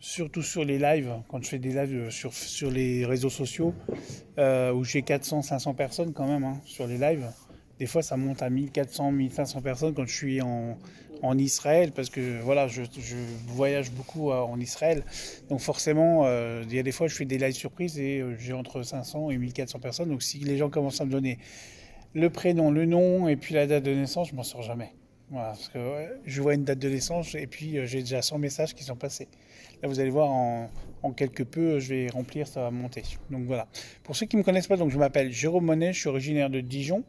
surtout sur les lives, quand je fais des lives sur les réseaux sociaux, où j'ai 400-500 personnes quand même sur les lives. Des fois, ça monte à 1400-1500 personnes quand je suis en Israël, parce que voilà, je voyage beaucoup en Israël. Donc forcément, il y a des fois, je fais des lives surprises et j'ai entre 500 et 1400 personnes. Donc si les gens commencent à me donner le prénom, le nom et puis la date de naissance, je m'en sors jamais. Voilà, parce que je vois une date de naissance et puis j'ai déjà 100 messages qui sont passés. Là, vous allez voir, en quelque peu, je vais remplir, ça va monter. Donc voilà. Pour ceux qui ne me connaissent pas, donc je m'appelle Jérôme Monet, je suis originaire de Dijon.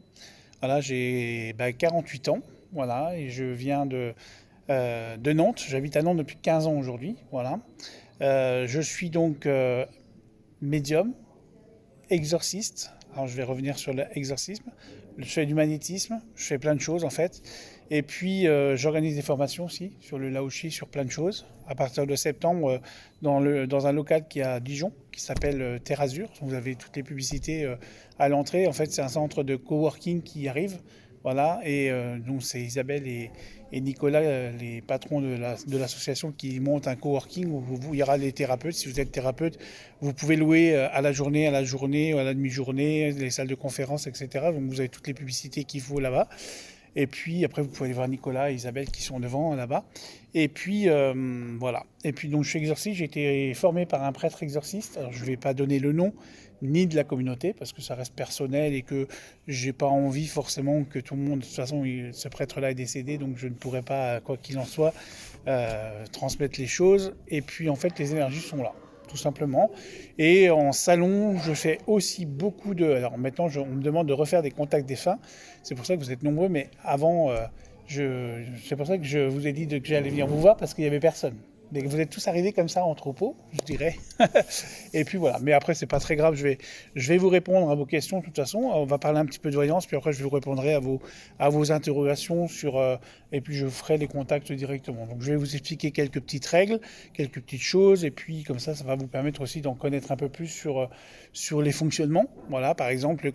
Voilà, j'ai 48 ans. Voilà, et je viens de Nantes. J'habite à Nantes depuis 15 ans aujourd'hui. Voilà. Je suis donc médium, exorciste. Alors je vais revenir sur l'exorcisme. Je fais du magnétisme, je fais plein de choses en fait. Et puis j'organise des formations aussi sur le Laoshi, sur plein de choses. À partir de septembre, dans un local qui est à Dijon, qui s'appelle Terre Azur. Vous avez toutes les publicités à l'entrée. En fait, c'est un centre de coworking qui arrive. Voilà, et donc c'est Isabelle et Nicolas, les patrons de l'association, qui montent un coworking où il y aura les thérapeutes. Si vous êtes thérapeute, vous pouvez louer à la journée, à la demi-journée, les salles de conférence, etc. Donc vous avez toutes les publicités qu'il faut là-bas. Et puis après, vous pouvez aller voir Nicolas et Isabelle qui sont devant là-bas. Et puis voilà. Et puis donc je suis exorciste. J'ai été formé par un prêtre exorciste. Alors je ne vais pas donner le nom ni de la communauté parce que ça reste personnel et que j'ai pas envie forcément que tout le monde. De toute façon, ce prêtre-là est décédé, donc je ne pourrais pas, quoi qu'il en soit, transmettre les choses. Et puis en fait, les énergies sont là, tout simplement. Et en salon, je fais aussi beaucoup de... Alors maintenant, on me demande de refaire des contacts défunts. C'est pour ça que vous êtes nombreux, mais avant, c'est pour ça que je vous ai dit que j'allais venir vous voir, parce qu'il n'y avait personne. Mais vous êtes tous arrivés comme ça en troupeau, je dirais. Et puis voilà. Mais après, c'est pas très grave. Je vais vous répondre à vos questions de toute façon. On va parler un petit peu de voyance, puis après, je vous répondrai à vos interrogations et puis je ferai les contacts directement. Donc, je vais vous expliquer quelques petites règles, quelques petites choses, et puis comme ça va vous permettre aussi d'en connaître un peu plus sur les fonctionnements. Voilà. Par exemple,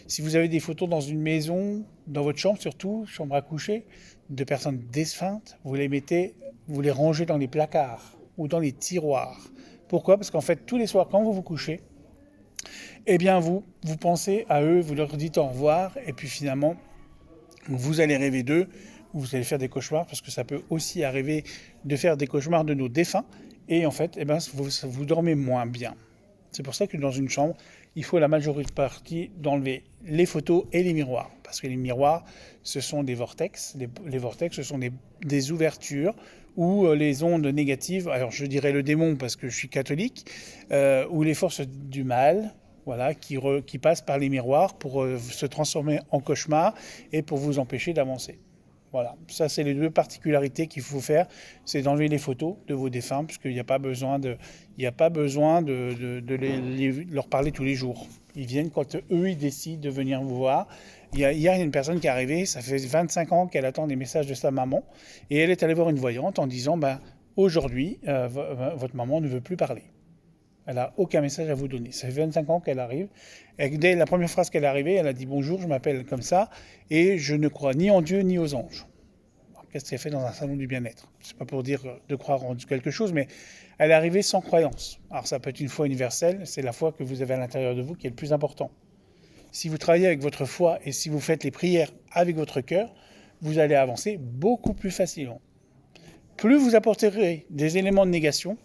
si vous avez des photos dans une maison, dans votre chambre surtout, chambre à coucher, de personnes défuntes, vous les rangez dans les placards ou dans les tiroirs. Pourquoi ? Parce qu'en fait, tous les soirs, quand vous vous couchez, eh bien, vous pensez à eux, vous leur dites au revoir, et puis finalement, vous allez rêver d'eux, vous allez faire des cauchemars, parce que ça peut aussi arriver de faire des cauchemars de nos défunts, et en fait, vous dormez moins bien. C'est pour ça que dans une chambre, il faut la majorité partie d'enlever les photos et les miroirs. Parce que les miroirs, ce sont des vortex. Les vortex, ce sont des ouvertures où les ondes négatives, alors je dirais le démon parce que je suis catholique, ou les forces du mal, voilà, qui passent par les miroirs pour se transformer en cauchemar et pour vous empêcher d'avancer. Voilà, ça c'est les deux particularités qu'il faut faire, c'est d'enlever les photos de vos défunts, puisqu'il n'y a pas besoin de leur parler tous les jours. Ils viennent quand eux ils décident de venir vous voir. Hier, il y a une personne qui est arrivée, ça fait 25 ans qu'elle attend des messages de sa maman, et elle est allée voir une voyante en disant aujourd'hui, votre maman ne veut plus parler. Elle n'a aucun message à vous donner. Ça fait 25 ans qu'elle arrive. Et dès la première phrase qu'elle est arrivée, elle a dit « Bonjour, je m'appelle comme ça et je ne crois ni en Dieu ni aux anges ». Qu'est-ce qu'elle fait dans un salon du bien-être ? C'est pas pour dire de croire en quelque chose, mais elle est arrivée sans croyance. Alors ça peut être une foi universelle, c'est la foi que vous avez à l'intérieur de vous qui est le plus important. Si vous travaillez avec votre foi et si vous faites les prières avec votre cœur, vous allez avancer beaucoup plus facilement. Plus vous apporterez des éléments de négation,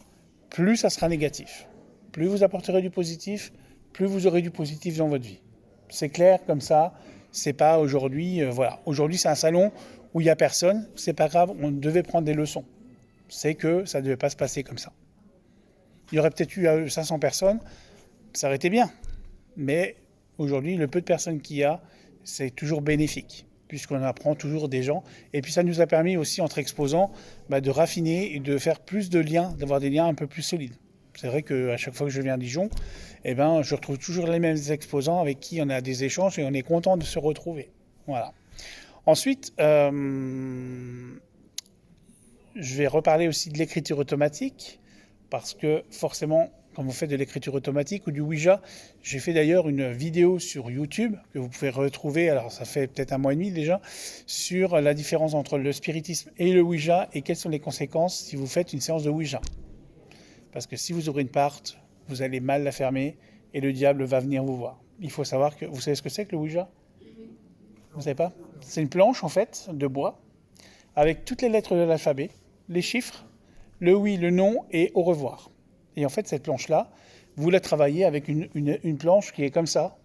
plus ça sera négatif. Plus vous apporterez du positif, plus vous aurez du positif dans votre vie. C'est clair comme ça, c'est pas aujourd'hui, voilà. Aujourd'hui, c'est un salon où il n'y a personne, c'est pas grave, on devait prendre des leçons. C'est que ça ne devait pas se passer comme ça. Il y aurait peut-être eu 500 personnes, ça aurait été bien. Mais aujourd'hui, le peu de personnes qu'il y a, c'est toujours bénéfique, puisqu'on apprend toujours des gens. Et puis ça nous a permis aussi, entre exposants, de raffiner et de faire plus de liens, d'avoir des liens un peu plus solides. C'est vrai qu'à chaque fois que je viens à Dijon, je retrouve toujours les mêmes exposants avec qui on a des échanges et on est content de se retrouver. Voilà. Ensuite, je vais reparler aussi de l'écriture automatique, parce que forcément, quand vous faites de l'écriture automatique ou du Ouija, j'ai fait d'ailleurs une vidéo sur YouTube que vous pouvez retrouver, alors ça fait peut-être 1 mois et demi déjà, sur la différence entre le spiritisme et le Ouija et quelles sont les conséquences si vous faites une séance de Ouija. Parce que si vous ouvrez une porte, vous allez mal la fermer et le diable va venir vous voir. Il faut savoir que... Vous savez ce que c'est que le Ouija? Vous ne savez pas? C'est une planche, en fait, de bois, avec toutes les lettres de l'alphabet, les chiffres, le oui, le non et au revoir. Et en fait, cette planche-là, vous la travaillez avec une planche qui est comme ça,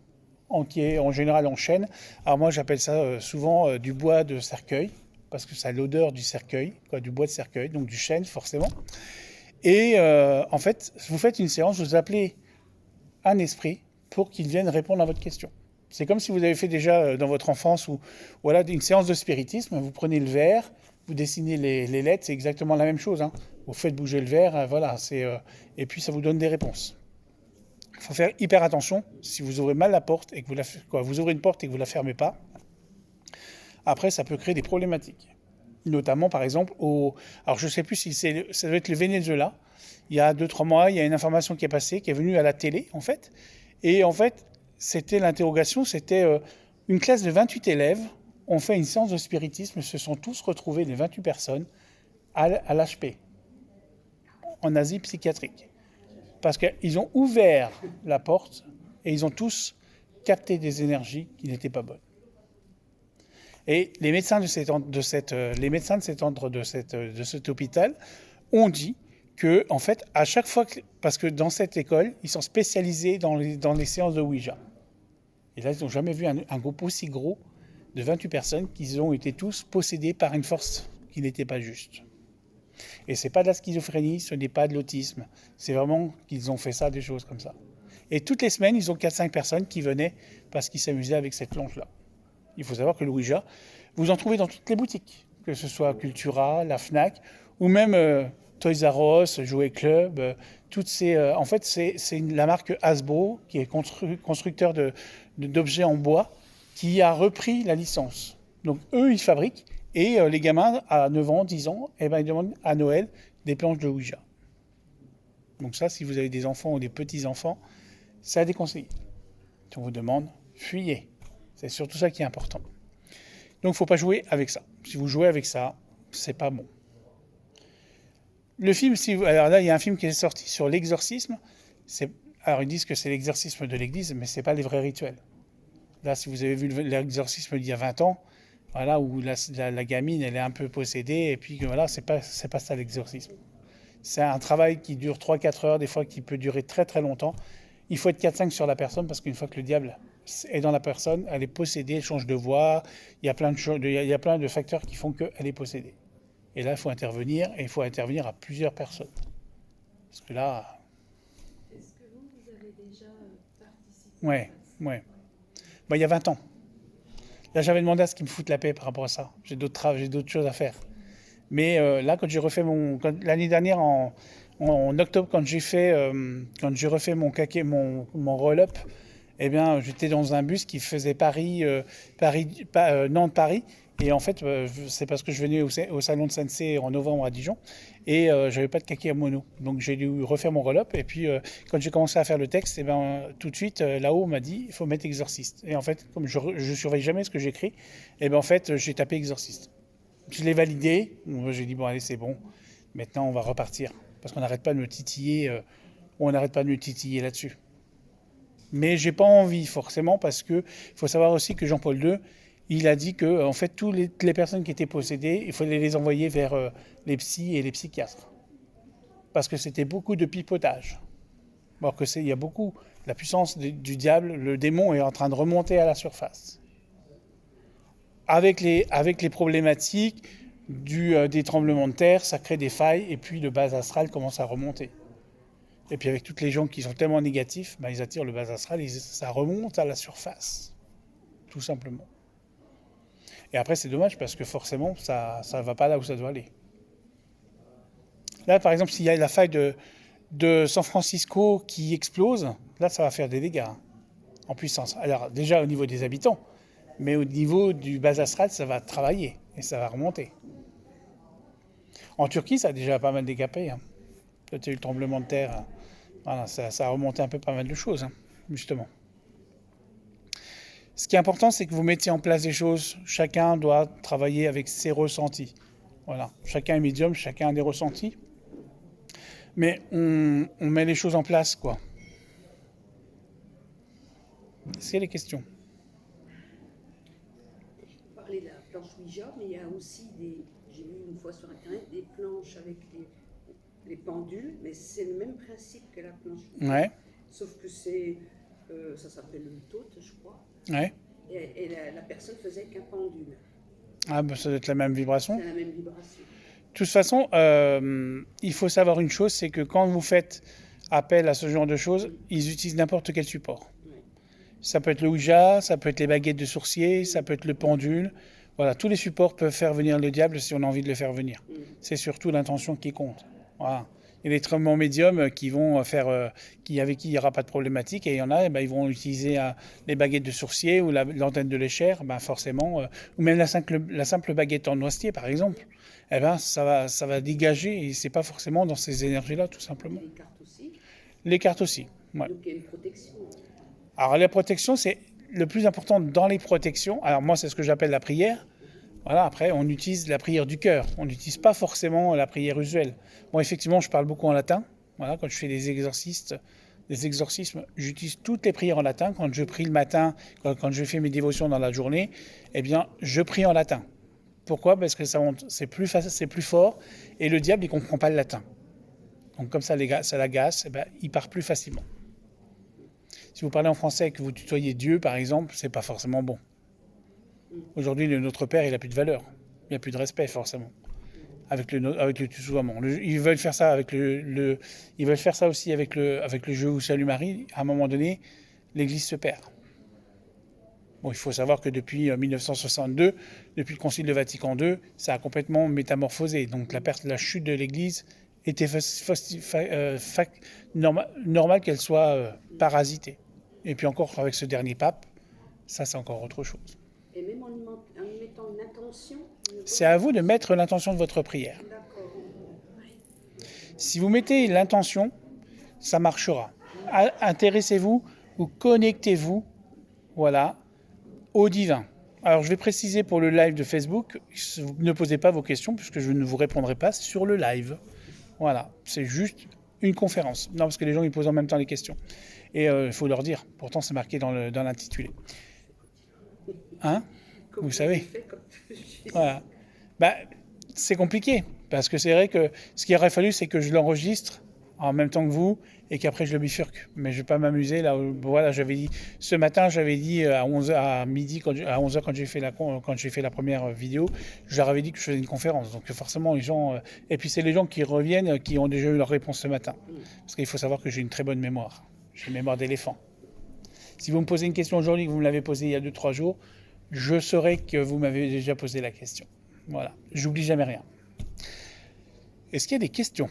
qui est en général en chêne. Alors moi, j'appelle ça souvent du bois de cercueil, parce que ça a l'odeur du cercueil, du bois de cercueil, donc du chêne forcément. Et en fait, vous faites une séance, vous appelez un esprit pour qu'il vienne répondre à votre question. C'est comme si vous avez fait déjà dans votre enfance ou voilà, une séance de spiritisme. Vous prenez le verre, vous dessinez les lettres, c'est exactement la même chose. Hein. Vous faites bouger le verre, voilà, et puis ça vous donne des réponses. Il faut faire hyper attention. Si vous ouvrez mal la porte et que vous ouvrez une porte et que vous la fermez pas, après ça peut créer des problématiques. Notamment par exemple alors je ne sais plus si ça doit être le Venezuela. Il y a 2-3 mois, il y a une information qui est passée, qui est venue à la télé en fait. Et en fait, l'interrogation, c'était une classe de 28 élèves ont fait une séance de spiritisme, se sont tous retrouvés, les 28 personnes, à l'HP, en Asie psychiatrique. Parce qu'ils ont ouvert la porte et ils ont tous capté des énergies qui n'étaient pas bonnes. Et les médecins de cet hôpital ont dit que, en fait, à chaque fois, parce que dans cette école, ils sont spécialisés dans les séances de Ouija. Et là, ils n'ont jamais vu un groupe aussi gros de 28 personnes qui ont été tous possédés par une force qui n'était pas juste. Et c'est pas de la schizophrénie, ce n'est pas de l'autisme. C'est vraiment qu'ils ont fait ça, des choses comme ça. Et toutes les semaines, ils ont 4-5 personnes qui venaient parce qu'ils s'amusaient avec cette planche-là. Il faut savoir que le Ouija, vous en trouvez dans toutes les boutiques, que ce soit Cultura, la Fnac, ou même Toys R Us, Jouet Club, toutes ces... en fait, c'est la marque Hasbro, qui est constructeur d'objets en bois, qui a repris la licence. Donc eux, ils fabriquent, et les gamins, à 9 ans, 10 ans, ils demandent à Noël des planches de Ouija. Donc ça, si vous avez des enfants ou des petits-enfants, c'est à déconseiller. Si on vous demande, fuyez. C'est surtout ça qui est important. Donc il ne faut pas jouer avec ça. Si vous jouez avec ça, c'est pas bon. Le film, alors là, il y a un film qui est sorti sur l'exorcisme. Alors ils disent que c'est l'exorcisme de l'église, mais c'est pas les vrais rituels. Là, si vous avez vu l'exorcisme d'il y a 20 ans, voilà, où la gamine, elle est un peu possédée, et puis voilà, c'est pas ça l'exorcisme. C'est un travail qui dure 3-4 heures, des fois qui peut durer très très longtemps. Il faut être 4-5 sur la personne, parce qu'une fois que le diable est dans la personne, elle est possédée, elle change de voix, il y a plein de facteurs qui font qu'elle est possédée. Et là, il faut intervenir, et il faut intervenir à plusieurs personnes. Parce que là... Est-ce que vous avez déjà participé? Ouais. Il y a 20 ans. Là, j'avais demandé à ce qu'ils me foutent la paix par rapport à ça. J'ai d'autres choses à faire. Mais là, quand j'ai refait l'année dernière, en octobre, quand j'ai refait mon roll-up, eh bien, j'étais dans un bus qui faisait Nantes-Paris. Et en fait, c'est parce que je venais au salon de Sensei en novembre à Dijon et j'avais pas de kaki à mono. Donc j'ai dû refaire mon roll-up. Et puis quand j'ai commencé à faire le texte, tout de suite là-haut on m'a dit il faut mettre exorciste. Et en fait, comme je surveille jamais ce que j'écris, en fait j'ai tapé exorciste. Je l'ai validé. J'ai dit bon allez c'est bon. Maintenant on va repartir parce qu'on n'arrête pas de me titiller. On n'arrête pas de me titiller là-dessus. Mais j'ai pas envie forcément parce que il faut savoir aussi que Jean-Paul II il a dit que en fait toutes les personnes qui étaient possédées, il fallait les envoyer vers les psys et les psychiatres parce que c'était beaucoup de pipotage. Alors que il y a beaucoup la puissance du diable, le démon est en train de remonter à la surface. Avec les problématiques des tremblements de terre, ça crée des failles et puis le bas astral commence à remonter. Et puis avec toutes les gens qui sont tellement négatifs, ils attirent le bas astral et ça remonte à la surface, tout simplement. Et après, c'est dommage parce que forcément, ça ne va pas là où ça doit aller. Là, par exemple, s'il y a la faille de San Francisco qui explose, là, ça va faire des dégâts en puissance. Alors, déjà au niveau des habitants, mais au niveau du bas astral, ça va travailler et ça va remonter. En Turquie, ça a déjà pas mal dégapé. Quand il y a eu le tremblement de terre, voilà, ça a remonté un peu pas mal de choses, justement. Ce qui est important, c'est que vous mettiez en place des choses. Chacun doit travailler avec ses ressentis. Voilà. Chacun est médium, chacun a des ressentis. Mais on met les choses en place, quoi. Est-ce qu'il y a des questions? Vous parlez de la planche Ouija, mais il y a aussi j'ai vu une fois sur Internet, des planches avec les pendules, mais c'est le même principe que la planche Ouija. Ouais, Sauf que ça s'appelle le tote, je crois. ouais. Et la personne faisait qu'un pendule. Ah, bah, ça doit être la même vibration. C'est la même vibration. De toute façon, il faut savoir une chose, c'est que quand vous faites appel à ce genre de choses, ils utilisent n'importe quel support. Ouais. Ça peut être le Ouija, ça peut être les baguettes de sourcier, ça peut être le pendule. Voilà, tous les supports peuvent faire venir le diable si on a envie de le faire venir. C'est surtout l'intention qui compte. Voilà. Il y a des très bons médiums qui vont faire, avec qui il n'y aura pas de problématique, et il y en a, ils vont utiliser les baguettes de sourcier ou l'antenne de l'échelle, forcément, ou même la simple baguette en noisetier, par exemple. Ça va dégager, et c'est pas forcément dans ces énergies-là, tout simplement. Les cartes aussi. Les cartes aussi. Ouais. Donc il y a une protection. Alors la protection, c'est le plus important dans les protections. Alors moi, c'est ce que j'appelle la prière. Voilà, après, on utilise la prière du cœur. On n'utilise pas forcément la prière usuelle. Bon, effectivement, je parle beaucoup en latin. Voilà, quand je fais des exorcismes, j'utilise toutes les prières en latin. Quand je prie le matin, quand je fais mes dévotions dans la journée, eh bien, je prie en latin. Pourquoi? Parce que c'est plus fort, et le diable, il ne comprend pas le latin. Donc comme ça l'agace, il part plus facilement. Si vous parlez en français et que vous tutoyez Dieu, par exemple, c'est pas forcément bon. Aujourd'hui, Notre Père, il n'a plus de valeur. Il n'y a plus de respect, forcément, avec le tutoiement. Ils veulent faire ça ils veulent faire ça aussi avec le Je vous salue Marie. À un moment donné, l'Église se perd. Bon, il faut savoir que depuis 1962, depuis le Concile de Vatican II, ça a complètement métamorphosé. Donc la chute de l'Église était normal qu'elle soit parasitée. Et puis encore avec ce dernier pape, ça c'est encore autre chose. Et même en mettant une intention. C'est à vous de mettre l'intention de votre prière. D'accord. Si vous mettez l'intention, ça marchera. Intéressez-vous ou connectez-vous, voilà, au divin. Alors je vais préciser pour le live de Facebook, ne posez pas vos questions puisque je ne vous répondrai pas sur le live. Voilà, c'est juste une conférence. Non, parce que les gens ils posent en même temps les questions. Et il faut leur dire, pourtant c'est marqué dans l'intitulé. Hein? Vous savez. Voilà. C'est compliqué, parce que c'est vrai que ce qu'il aurait fallu, c'est que je l'enregistre en même temps que vous, et qu'après je le bifurque. Mais je ne vais pas m'amuser. Là, voilà, ce matin, j'avais dit à midi, à 11h, quand j'ai fait la première vidéo, je leur avais dit que je faisais une conférence. Donc forcément, les gens... et puis c'est les gens qui reviennent, qui ont déjà eu leur réponse ce matin. Parce qu'il faut savoir que j'ai une très bonne mémoire. J'ai une mémoire d'éléphant. Si vous me posez une question aujourd'hui, que vous me l'avez posée il y a 2-3 jours, je saurai que vous m'avez déjà posé la question. Voilà, j'oublie jamais rien. Est-ce qu'il y a des questions?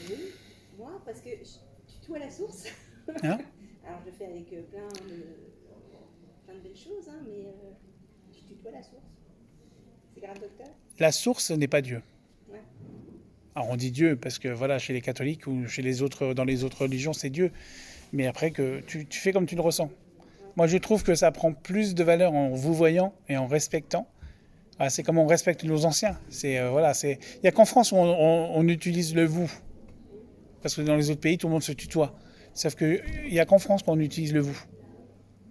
Oui, moi, parce que je tutoie la source. Hein? Alors, je fais avec plein de belles choses, hein, mais je tutoie la source. C'est grave, docteur? La source n'est pas Dieu. Ouais. Alors on dit Dieu parce que voilà, chez les catholiques ou dans les autres religions, c'est Dieu. Mais après, que tu fais comme tu le ressens. Moi, je trouve que ça prend plus de valeur en vous voyant et en respectant. Ah, c'est comme on respecte nos anciens. Il n'y a qu'en France où on utilise le vous. Parce que dans les autres pays, tout le monde se tutoie. Sauf qu'il n'y a qu'en France qu'on utilise le vous.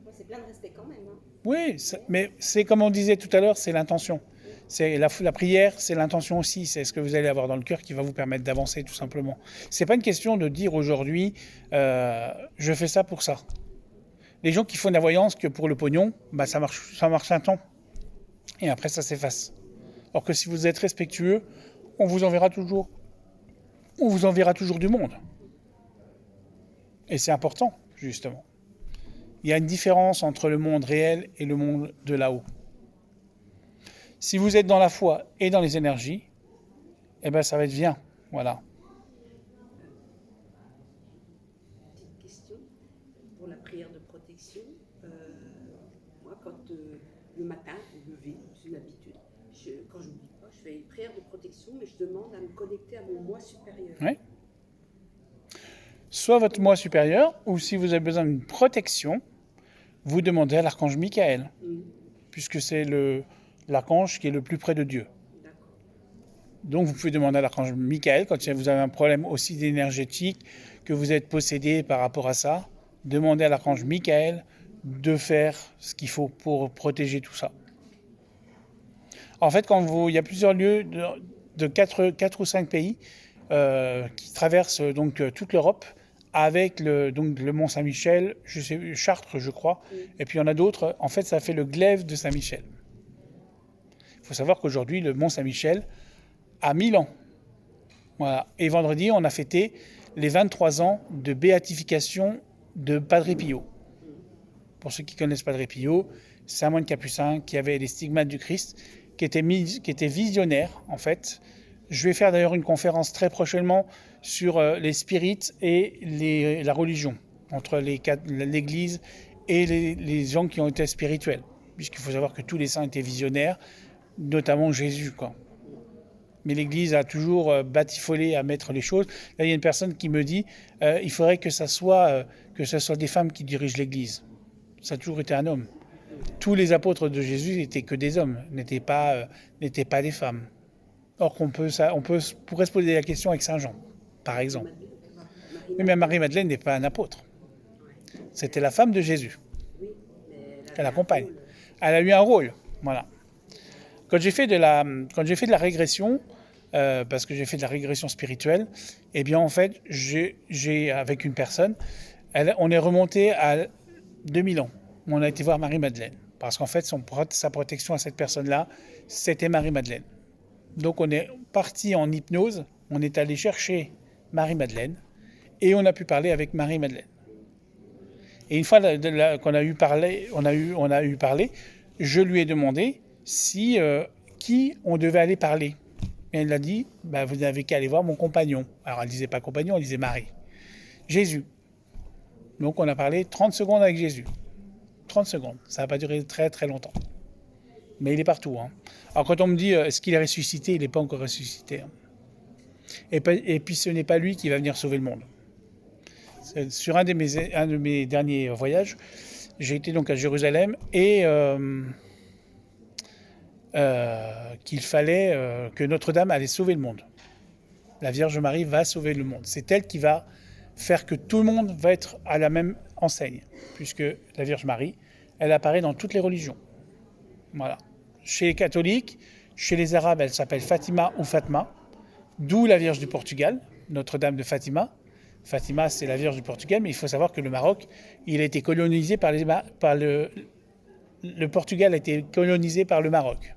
Ouais, c'est plein de respect quand même. Hein. Oui, mais c'est comme on disait tout à l'heure, c'est l'intention. C'est la prière, c'est l'intention aussi. C'est ce que vous allez avoir dans le cœur qui va vous permettre d'avancer, tout simplement. C'est pas une question de dire aujourd'hui, je fais ça pour ça. Les gens qui font de la voyance que pour le pognon, ça marche un temps. Et après, ça s'efface. Alors que si vous êtes respectueux, on vous enverra toujours du monde. Et c'est important, justement. Il y a une différence entre le monde réel et le monde de là-haut. Si vous êtes dans la foi et dans les énergies, ça va être bien. Voilà. Petite question pour la prière de protection. Moi, quand le matin, au lever, c'est une habitude, quand je n'oublie pas, je fais une prière de protection, mais je demande à me connecter à mon moi supérieur. Oui. Soit votre moi supérieur, ou si vous avez besoin d'une protection, vous demandez à l'archange Michael, puisque c'est l'archange qui est le plus près de Dieu. D'accord. Donc vous pouvez demander à l'archange Michael, quand vous avez un problème aussi énergétique, que vous êtes possédé par rapport à ça, demandez à l'archange Michael de faire ce qu'il faut pour protéger tout ça. En fait, il y a plusieurs lieux de 4 ou 5 pays qui traversent donc toute l'Europe avec le Mont Saint-Michel, Chartres, je crois, et puis il y en a d'autres. En fait, ça fait le glaive de Saint-Michel. Il faut savoir qu'aujourd'hui, le Mont Saint-Michel a 1000 ans. Voilà. Et vendredi, on a fêté les 23 ans de béatification de Padre Pio. Pour ceux qui connaissent Padre Pio, c'est un moine capucin qui avait les stigmates du Christ, qui était visionnaire, en fait. Je vais faire d'ailleurs une conférence très prochainement sur les spirites et la religion, entre l'Église et les gens qui ont été spirituels. Puisqu'il faut savoir que tous les saints étaient visionnaires, notamment Jésus, quoi. Mais l'Église a toujours batifolé à mettre les choses. Là, il y a une personne qui me dit il faudrait que ça soit des femmes qui dirigent l'Église. Ça a toujours été un homme. Tous les apôtres de Jésus n'étaient que des hommes, n'étaient pas des femmes. Or on pourrait se poser la question avec Saint Jean, par exemple. Oui, mais Marie-Madeleine n'est pas un apôtre. C'était la femme de Jésus. Elle accompagne. Elle a eu un rôle, voilà. Quand j'ai fait de la régression, parce que j'ai fait de la régression spirituelle, eh bien en fait, j'ai avec une personne, on est remonté à 2000 ans. On a été voir Marie-Madeleine. Parce qu'en fait, sa protection à cette personne-là, c'était Marie-Madeleine. Donc on est parti en hypnose, on est allé chercher Marie-Madeleine et on a pu parler avec Marie-Madeleine. Et une fois qu'on a eu parlé, je lui ai demandé qui on devait aller parler. Et elle a dit, vous n'avez qu'à aller voir mon compagnon. Alors elle disait pas compagnon, elle disait Marie. Jésus. Donc on a parlé 30 secondes avec Jésus. 30 secondes. Ça n'a pas duré très très longtemps. Mais il est partout. Hein. Alors quand on me dit, est-ce qu'il est ressuscité? Il n'est pas encore ressuscité. Hein. Et puis ce n'est pas lui qui va venir sauver le monde. Sur un de mes derniers voyages, j'ai été donc à Jérusalem et qu'il fallait que Notre-Dame allait sauver le monde. La Vierge Marie va sauver le monde. C'est elle qui va faire que tout le monde va être à la même enseigne, puisque la Vierge Marie, elle apparaît dans toutes les religions. Voilà. Chez les catholiques, chez les arabes, elle s'appelle Fatima ou Fatma, d'où la Vierge du Portugal, Notre-Dame de Fatima. Fatima, c'est la Vierge du Portugal, mais il faut savoir que le Maroc, il a été colonisé le Portugal a été colonisé par le Maroc.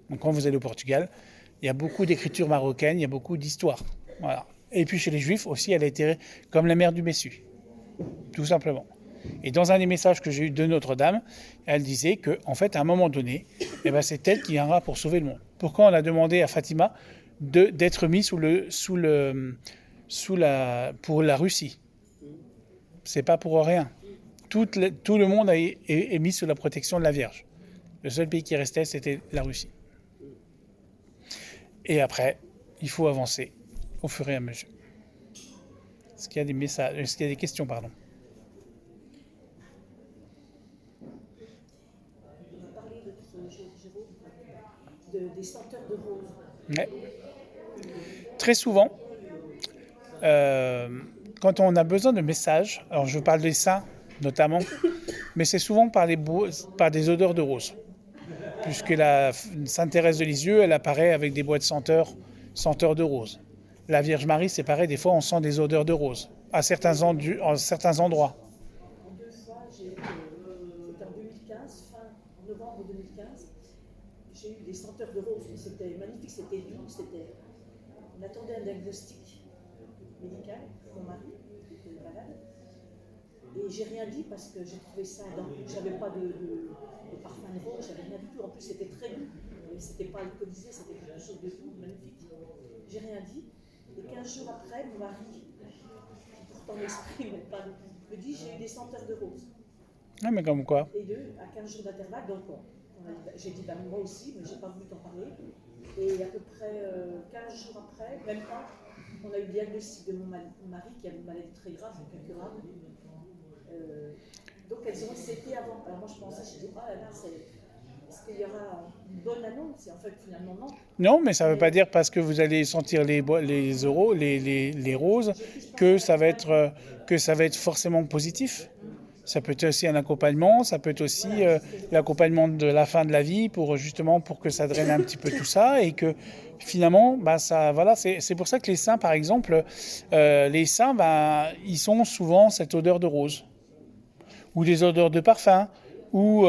Donc quand vous allez au Portugal, il y a beaucoup d'écritures marocaines, il y a beaucoup d'histoires. Voilà. Et puis chez les Juifs aussi, elle a été comme la mère du Messie, tout simplement. Et dans un des messages que j'ai eu de Notre-Dame, elle disait que, en fait, à un moment donné, c'est elle qui viendra pour sauver le monde. Pourquoi on a demandé à Fatima d'être mise pour la Russie? C'est pas pour rien. Tout le monde est mis sous la protection de la Vierge. Le seul pays qui restait, c'était la Russie. Et après, il faut avancer au fur et à mesure. Est-ce qu'il y a des questions, pardon? On va parler des senteurs de rose. Ouais. Très souvent, quand on a besoin de messages, alors je parle des saints notamment, mais c'est souvent par des odeurs de rose. Puisque la Sainte Thérèse de Lisieux, elle apparaît avec des boîtes senteurs de rose. La Vierge Marie, c'est pareil, des fois on sent des odeurs de rose, à certains endroits. En 2 fois, c'était en 2015, fin novembre 2015, j'ai eu des senteurs de rose. C'était magnifique, c'était doux, on attendait un diagnostic médical pour mon mari, qui était malade. Et j'ai rien dit parce que j'ai trouvé ça, j'avais pas de parfum de rose, j'avais rien du tout. En plus, c'était très doux, mais c'était pas alcoolisé, c'était quelque chose de doux, magnifique. J'ai rien dit. Et 15 jours après, mon mari, qui pourtant l'esprit me dit j'ai eu des senteurs de rose. Ah, mais comme quoi? Et à 15 jours d'intervalle, donc j'ai dit moi aussi, mais j'ai pas voulu t'en parler. Et à peu près 15 jours après, même pas, on a eu le diagnostic de mon mari qui avait une maladie très grave, incurable. Donc elles ont été avant. Alors moi je pensais, je dis, là, Est-ce qu'il y aura une bonne annonce? Et en fait, finalement, non. Non, mais ça ne veut pas dire parce que vous allez sentir les roses que ça va être forcément positif. Ça peut être aussi un accompagnement, ça peut être aussi l'accompagnement de la fin de la vie pour que ça draine un petit peu tout ça et que finalement, c'est pour ça que les saints, par exemple, ils ont souvent cette odeur de rose ou des odeurs de parfum ou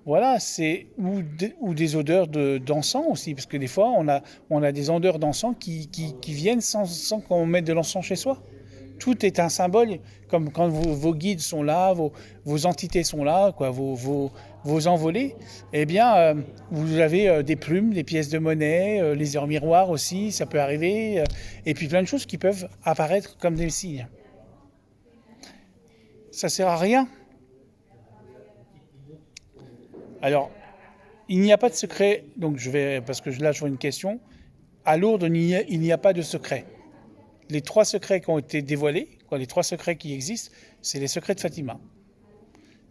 ou des odeurs d'encens aussi, parce que des fois on a des odeurs d'encens qui viennent sans qu'on mette de l'encens chez soi. Tout est un symbole, comme quand vos guides sont là, vos entités sont là, quoi, vos envolées. Eh bien, vous avez des plumes, des pièces de monnaie, les heures miroirs aussi, ça peut arriver, et puis plein de choses qui peuvent apparaître comme des signes. Ça sert à rien. Alors, il n'y a pas de secret, donc parce que là je vois une question. À Lourdes, il n'y a pas de secret. Les 3 secrets qui ont été dévoilés, les 3 secrets qui existent, c'est les secrets de Fatima.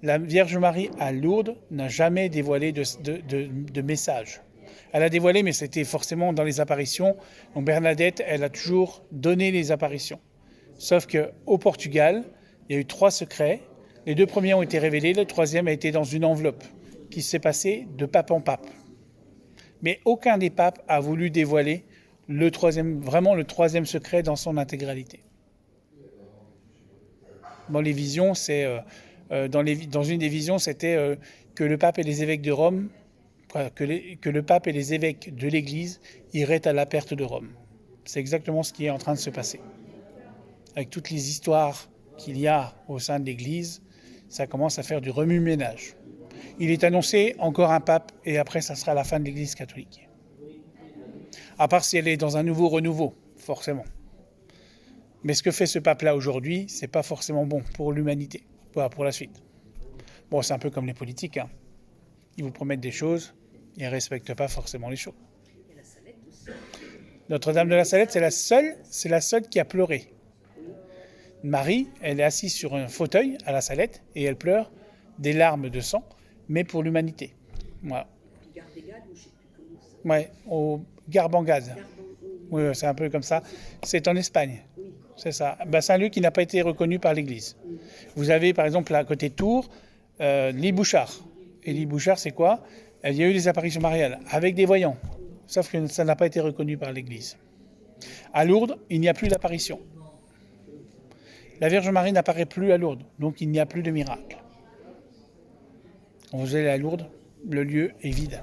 La Vierge Marie à Lourdes n'a jamais dévoilé de message. Elle a dévoilé, mais c'était forcément dans les apparitions. Donc Bernadette, elle a toujours donné les apparitions. Sauf qu'au Portugal, il y a eu 3 secrets. Les 2 premiers ont été révélés, le 3e a été dans une enveloppe qui s'est passée de pape en pape. Mais aucun des papes a voulu dévoiler le 3e secret dans son intégralité. Dans les visions, dans une des visions, c'était que le pape et les évêques de Rome, que le pape et les évêques de l'Église iraient à la perte de Rome. C'est exactement ce qui est en train de se passer. Avec toutes les histoires qu'il y a au sein de l'Église, ça commence à faire du remue-ménage. Il est annoncé encore un pape et après ça sera la fin de l'Église catholique. À part si elle est dans un nouveau renouveau, forcément. Mais ce que fait ce pape-là aujourd'hui, c'est pas forcément bon pour l'humanité, pour la suite. Bon, c'est un peu comme les politiques, hein. Ils vous promettent des choses, ils ne respectent pas forcément les choses. Et la Salette aussi. Notre-Dame de la Salette, c'est la seule qui a pleuré. Marie, elle est assise sur un fauteuil à la Salette et elle pleure des larmes de sang, mais pour l'humanité. Voilà. Gardégade, ou je ne sais plus comment ça. Ouais, au Garbangade. Oui, c'est un peu comme ça. C'est en Espagne. C'est ça. C'est un lieu qui n'a pas été reconnu par l'Église. Vous avez par exemple à côté de Tours, l'île Bouchard. Et l'île Bouchard, c'est quoi? Il y a eu des apparitions mariales avec des voyants. Sauf que ça n'a pas été reconnu par l'Église. À Lourdes, il n'y a plus d'apparition. La Vierge Marie n'apparaît plus à Lourdes, donc il n'y a plus de miracle. Quand vous allez à Lourdes, le lieu est vide.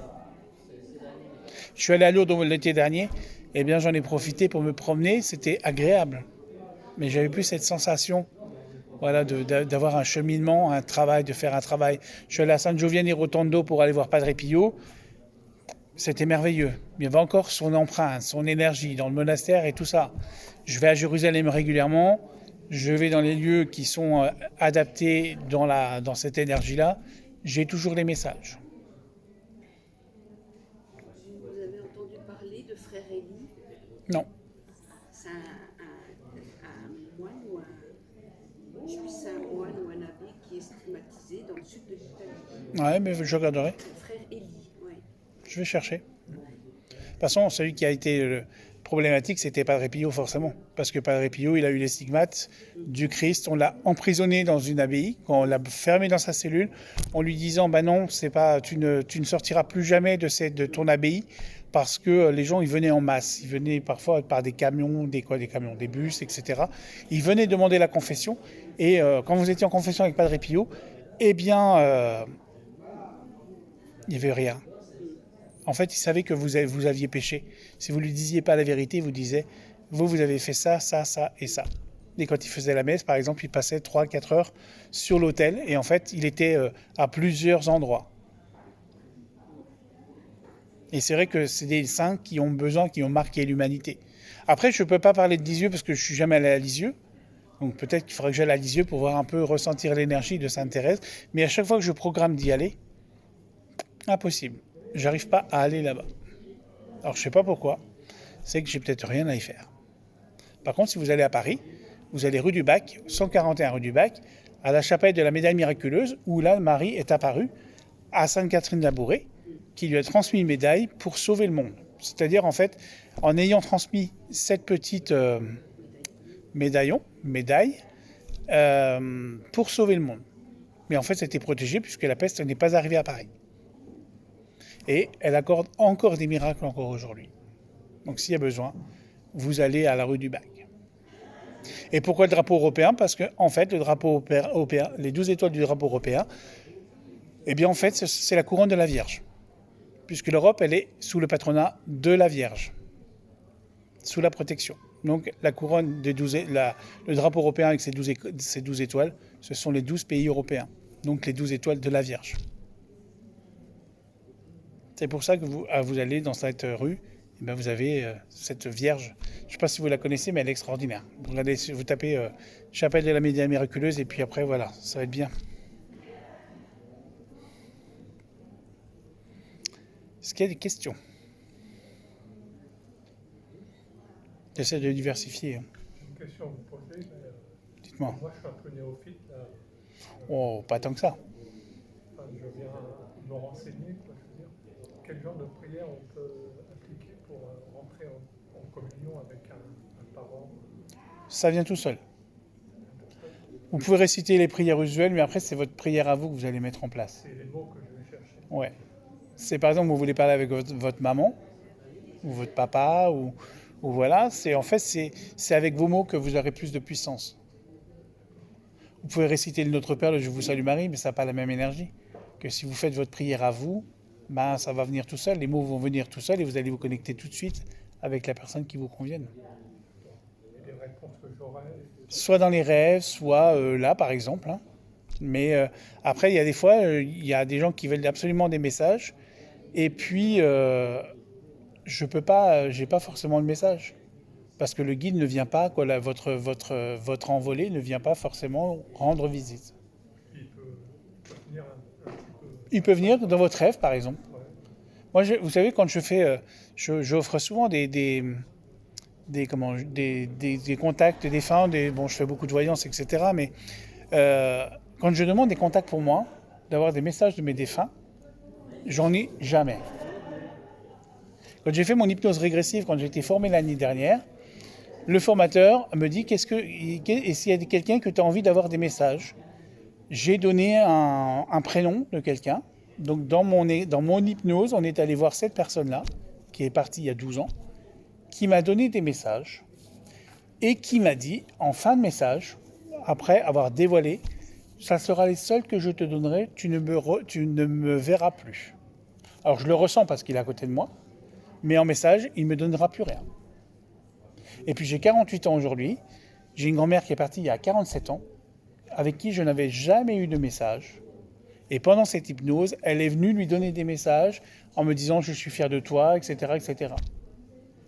Je suis allé à Lourdes l'été dernier, eh bien j'en ai profité pour me promener, c'était agréable. Mais j'avais plus cette sensation d'avoir un cheminement, un travail, de faire un travail. Je suis allé à San Giovanni Rotondo pour aller voir Padre Pio. C'était merveilleux. Il y avait encore son empreinte, son énergie dans le monastère et tout ça. Je vais à Jérusalem régulièrement. Je vais dans les lieux qui sont adaptés dans cette énergie-là. J'ai toujours les messages. Vous avez entendu parler de Frère Élie? Non. C'est un moine ou un abbé qui est stigmatisé dans le sud de l'Italie. Ouais, mais je regarderai. Frère Élie, oui. Je vais chercher. De toute façon, celui qui a été problématique, c'était Padre Pio forcément. Parce que Padre Pio, il a eu les stigmates du Christ. On l'a emprisonné dans une abbaye, quand on l'a fermé dans sa cellule, en lui disant non, tu ne sortiras plus jamais de ton abbaye, parce que les gens, ils venaient en masse. Ils venaient parfois par des camions, des bus, etc. Ils venaient demander la confession. Et quand vous étiez en confession avec Padre Pio, eh bien, il n'y avait rien. En fait, il savait que vous aviez péché. Si vous ne lui disiez pas la vérité, il vous disait, vous avez fait ça, ça, ça et ça. Et quand il faisait la messe, par exemple, il passait 3-4 heures sur l'autel. Et en fait, il était à plusieurs endroits. Et c'est vrai que c'est des saints qui ont marqué l'humanité. Après, je ne peux pas parler de Lisieux parce que je ne suis jamais allé à Lisieux. Donc peut-être qu'il faudrait que j'aille à Lisieux pour voir un peu, ressentir l'énergie de Sainte Thérèse. Mais à chaque fois que je programme d'y aller, impossible. J'arrive pas à aller là-bas. Alors je sais pas pourquoi. C'est que j'ai peut-être rien à y faire. Par contre, si vous allez à Paris, vous allez rue du Bac, 141 rue du Bac, à la chapelle de la Médaille Miraculeuse, où là, Marie est apparue à Sainte-Catherine-Labouré, qui lui a transmis une médaille pour sauver le monde. C'est-à-dire, en fait, en ayant transmis cette petite médaille, pour sauver le monde. Mais en fait, c'était protégé puisque la peste n'est pas arrivée à Paris. Et elle accorde encore des miracles encore aujourd'hui. Donc s'il y a besoin, vous allez à la rue du Bac. Et pourquoi le drapeau européen? Parce que en fait, le drapeau européen, les 12 étoiles du drapeau européen, eh bien en fait, c'est la couronne de la Vierge. Puisque l'Europe, elle est sous le patronat de la Vierge, sous la protection. Donc la couronne des le drapeau européen avec ses 12 étoiles, ce sont les 12 pays européens. Donc les 12 étoiles de la Vierge. C'est pour ça que vous allez dans cette rue, et bien vous avez cette Vierge. Je ne sais pas si vous la connaissez, mais elle est extraordinaire. Vous tapez Chapelle de la Médaille miraculeuse, et puis après, voilà, ça va être bien. Est-ce qu'il y a des questions? J'essaie de diversifier. J'ai une question à vous poser. Dites-moi. Moi, je suis un peu néophyte. Là. Oh, pas tant que ça. Enfin, je viens me renseigner. Quoi, je veux dire. Quel genre de prière on peut appliquer pour rentrer en communion avec un parent? Ça vient tout seul. Vous pouvez réciter les prières usuelles, mais après, c'est votre prière à vous que vous allez mettre en place. C'est les mots que je vais chercher. Ouais. C'est par exemple, vous voulez parler avec votre maman, ou votre papa, ou voilà. C'est avec vos mots que vous aurez plus de puissance. Vous pouvez réciter le Notre Père, le Je vous salue Marie, mais ça n'a pas la même énergie que si vous faites votre prière à vous. Ben, ça va venir tout seul, les mots vont venir tout seul et vous allez vous connecter tout de suite avec la personne qui vous convienne. Et les réponses que j'aurai. Soit dans les rêves, soit là par exemple. Hein. Mais après, il y a des fois, il y a des gens qui veulent absolument des messages et puis je peux pas, j'ai pas forcément le message. Parce que le guide ne vient pas, quoi, votre envolé ne vient pas forcément rendre visite. Il peut venir un petit peu. Il peut venir dans votre rêve, par exemple. Ouais. Moi, vous savez, quand je fais, j'offre souvent des contacts, des défunts, bon, je fais beaucoup de voyance, etc. Mais quand je demande des contacts pour moi, d'avoir des messages de mes défunts, j'en ai jamais. Quand j'ai fait mon hypnose régressive, quand j'ai été formé l'année dernière, le formateur me dit et s'il y a quelqu'un que tu as envie d'avoir des messages, j'ai donné un prénom de quelqu'un. Donc dans mon hypnose, on est allé voir cette personne-là, qui est partie il y a 12 ans, qui m'a donné des messages et qui m'a dit, en fin de message, après avoir dévoilé, ça sera les seuls que je te donnerai, tu ne me verras plus. Alors je le ressens parce qu'il est à côté de moi, mais en message, il ne me donnera plus rien. Et puis j'ai 48 ans aujourd'hui, j'ai une grand-mère qui est partie il y a 47 ans, avec qui je n'avais jamais eu de message. Et pendant cette hypnose, elle est venue lui donner des messages en me disant « je suis fier de toi », etc., etc.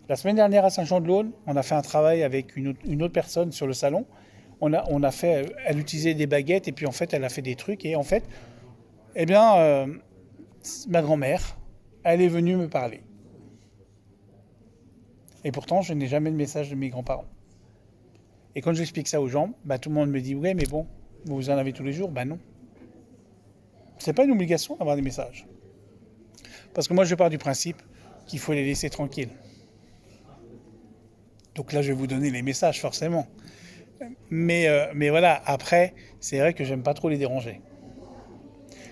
La semaine dernière à Saint-Jean-de-Laune, on a fait un travail avec une autre personne sur le salon. Elle utilisait des baguettes et puis en fait, elle a fait des trucs. Et en fait, ma grand-mère, elle est venue me parler. Et pourtant, je n'ai jamais de message de mes grands-parents. Et quand j'explique ça aux gens, tout le monde me dit « ouais, mais bon, vous en avez tous les jours ?» non. C'est pas une obligation d'avoir des messages. Parce que moi, je pars du principe qu'il faut les laisser tranquilles. Donc là, je vais vous donner les messages, forcément. Mais voilà, après, c'est vrai que j'aime pas trop les déranger.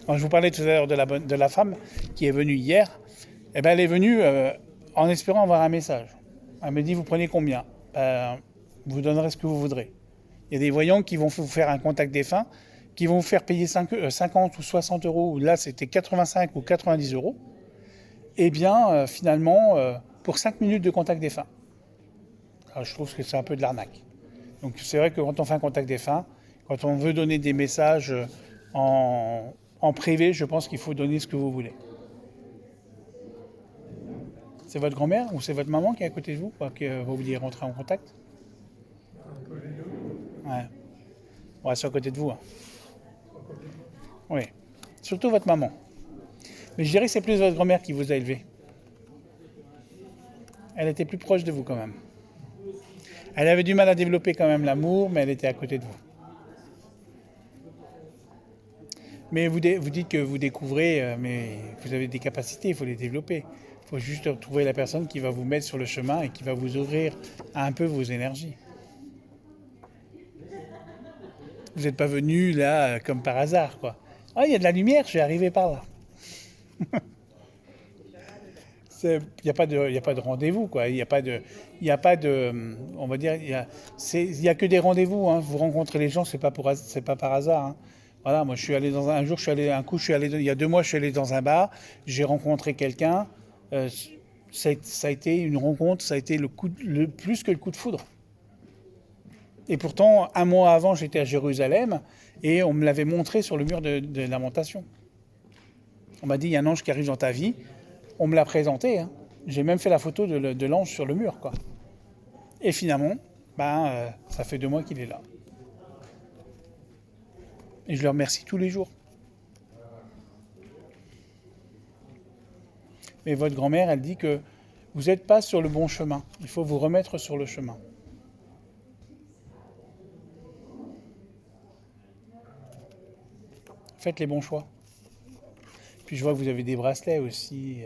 Quand je vous parlais tout à l'heure de la femme qui est venue hier, elle est venue en espérant avoir un message. Elle me dit, vous prenez combien ? Vous donnerez ce que vous voudrez. Il y a des voyants qui vont vous faire un contact défunt, qui vont vous faire payer 50 ou 60 euros, ou là c'était 85 ou 90 euros. Eh bien, finalement, pour 5 minutes de contact défunt. Alors, je trouve que c'est un peu de l'arnaque. Donc c'est vrai que quand on fait un contact défunt, quand on veut donner des messages en privé, je pense qu'il faut donner ce que vous voulez. C'est votre grand-mère ou c'est votre maman qui est à côté de vous, que vous vouliez rentrer en contact ? Un peu les deux. Ouais. Ouais, c'est à côté de vous. Hein. Oui. Surtout votre maman. Mais je dirais que c'est plus votre grand-mère qui vous a élevé. Elle était plus proche de vous quand même. Elle avait du mal à développer quand même l'amour, mais elle était à côté de vous. Mais vous dites que vous découvrez, mais vous avez des capacités, il faut les développer. Il faut juste trouver la personne qui va vous mettre sur le chemin et qui va vous ouvrir un peu vos énergies. Vous n'êtes pas venu là comme par hasard, quoi. Ah, il y a de la lumière, je vais arriver par là. Il n'y a pas de rendez-vous, quoi. Il n'y a pas de, on va dire, il y a que des rendez-vous, hein. Vous rencontrez les gens, c'est pas par hasard, hein. Voilà, moi je suis allé il y a 2 mois, je suis allé dans un bar, j'ai rencontré quelqu'un, ça a été une rencontre, ça a été plus que le coup de foudre. Et pourtant, 1 mois avant, j'étais à Jérusalem et on me l'avait montré sur le mur de Lamentation. On m'a dit, il y a un ange qui arrive dans ta vie. On me l'a présenté, hein. J'ai même fait la photo de l'ange sur le mur, quoi. Et finalement, ça fait 2 mois qu'il est là. Et je le remercie tous les jours. Mais votre grand-mère, elle dit que vous n'êtes pas sur le bon chemin. Il faut vous remettre sur le chemin. Faites les bons choix. Puis je vois que vous avez des bracelets aussi.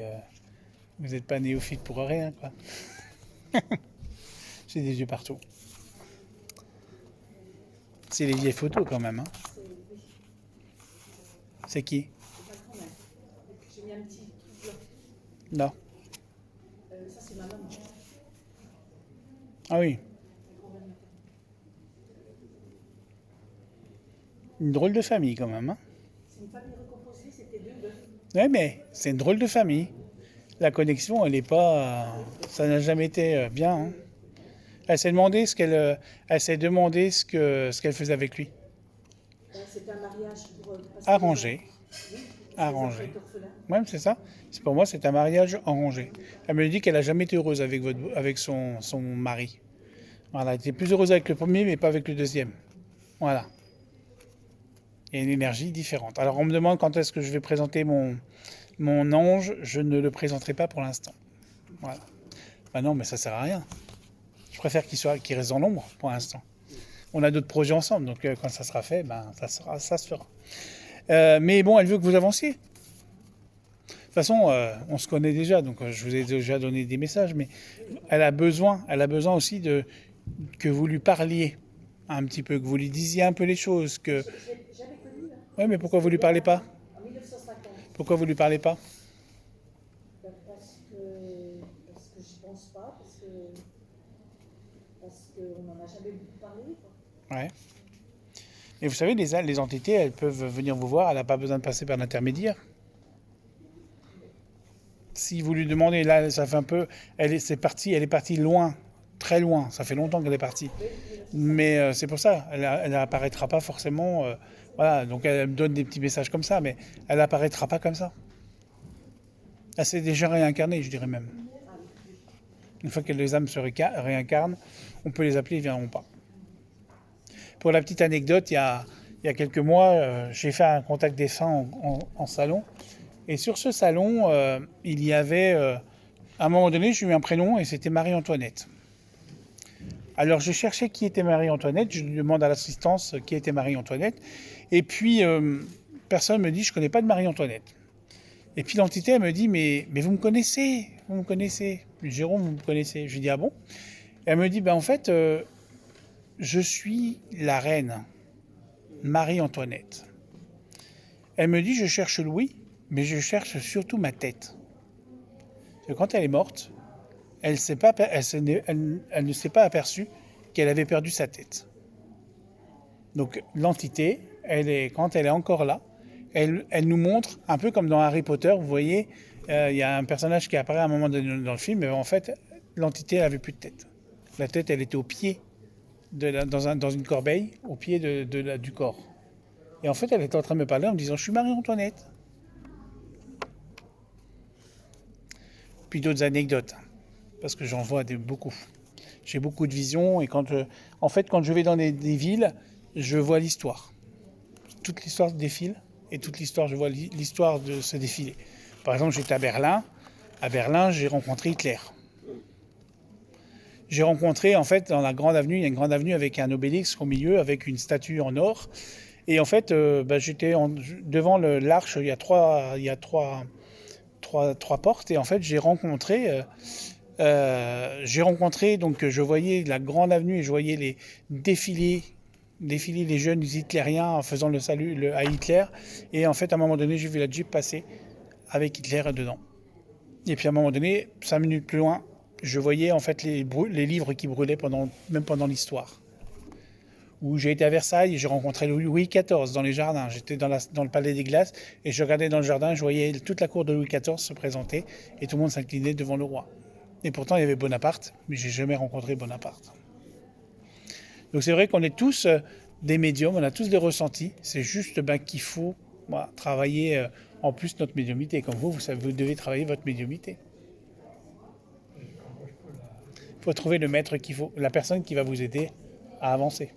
Vous n'êtes pas néophyte pour rien, quoi. J'ai des yeux partout. C'est les vieilles photos quand même, hein. C'est qui? J'ai mis un petit truc Non. là. Ça, c'est ma maman. Ah oui. Une drôle de famille quand même, hein. C'est une famille recomposée, c'était 2 bœufs. Oui, mais c'est une drôle de famille. La connexion, elle n'est pas... ça n'a jamais été bien, hein. Elle s'est demandé ce qu'elle faisait avec lui. C'était un mariage pour... Arrangé. Oui, Arrangé. orphelins. Ouais, c'est ça. Pour moi, c'est un mariage arrangé. Elle me dit qu'elle n'a jamais été heureuse avec son mari. Voilà, elle était plus heureuse avec le premier, mais pas avec le deuxième. Voilà. Il y a une énergie différente. Alors, on me demande quand est-ce que je vais présenter mon ange. Je ne le présenterai pas pour l'instant. Voilà. Non, mais ça sert à rien. Je préfère qu'il reste dans l'ombre pour l'instant. On a d'autres projets ensemble, donc quand ça sera fait, ça se fera. Mais bon, elle veut que vous avanciez. De toute façon, on se connaît déjà, donc je vous ai déjà donné des messages, mais elle a besoin aussi que vous lui parliez un petit peu, que vous lui disiez un peu les choses. J'avais connu, là, Oui, mais pourquoi vous lui parlez pas? en 1950. Pourquoi vous lui parlez pas? Parce que je pense pas, parce qu'on n'en a jamais beaucoup parlé, quoi. Ouais. Et vous savez, les entités, elles peuvent venir vous voir, elle n'a pas besoin de passer par l'intermédiaire. Si vous lui demandez, là, ça fait un peu, elle est partie loin, très loin, ça fait longtemps qu'elle est partie. Mais c'est pour ça, elle n'apparaîtra pas forcément, voilà, donc elle me donne des petits messages comme ça, mais elle n'apparaîtra pas comme ça. Elle s'est déjà réincarnée, je dirais même. Une fois que les âmes se réincarnent, on peut les appeler, ils ne viendront pas. Pour la petite anecdote, il y a quelques mois, j'ai fait un contact défunt en salon. Et sur ce salon, il y avait, à un moment donné, j'ai eu un prénom et c'était Marie-Antoinette. Alors je cherchais qui était Marie-Antoinette, je demande à l'assistance qui était Marie-Antoinette. Et puis, personne me dit, je ne connais pas de Marie-Antoinette. Et puis l'entité, elle me dit, mais vous me connaissez, Jérôme, vous me connaissez. Je lui dis, ah bon? Et elle me dit, en fait, je suis la reine Marie-Antoinette. Elle me dit, je cherche Louis, mais je cherche surtout ma tête. Parce que quand elle est morte, elle ne s'est pas aperçue qu'elle avait perdu sa tête. Donc l'entité, quand elle est encore là, elle nous montre, un peu comme dans Harry Potter, vous voyez, il y a un personnage qui apparaît à un moment donné dans le film, mais en fait, l'entité n'avait plus de tête. La tête, elle était au pied, dans une corbeille, au pied du corps. Et en fait, elle était en train de me parler en me disant « Je suis Marie-Antoinette ». Puis d'autres anecdotes, parce que j'en vois beaucoup. J'ai beaucoup de visions et quand je vais dans des villes, je vois l'histoire. Toute l'histoire défile et toute l'histoire, je vois l'histoire de ce défilé. Par exemple, j'étais à Berlin. À Berlin, j'ai rencontré Hitler. J'ai rencontré, en fait, dans la grande avenue, il y a une grande avenue avec un obélisque au milieu, avec une statue en or. Et en fait, j'étais devant l'arche, il y a trois portes, et en fait, j'ai rencontré, donc je voyais la grande avenue et je voyais défiler les jeunes hitlériens en faisant le salut à Hitler. Et en fait, à un moment donné, j'ai vu la Jeep passer avec Hitler dedans. Et puis à un moment donné, 5 minutes plus loin, je voyais en fait les livres qui brûlaient même pendant l'histoire. Où j'ai été à Versailles et j'ai rencontré Louis XIV dans les jardins. J'étais dans le Palais des Glaces et je regardais dans le jardin, je voyais toute la cour de Louis XIV se présenter et tout le monde s'inclinait devant le roi. Et pourtant, il y avait Bonaparte, mais j'ai jamais rencontré Bonaparte. Donc c'est vrai qu'on est tous des médiums, on a tous des ressentis. C'est juste qu'il faut travailler en plus notre médiumnité. Comme vous devez travailler votre médiumnité. Il faut trouver le maître qu'il faut, la personne qui va vous aider à avancer.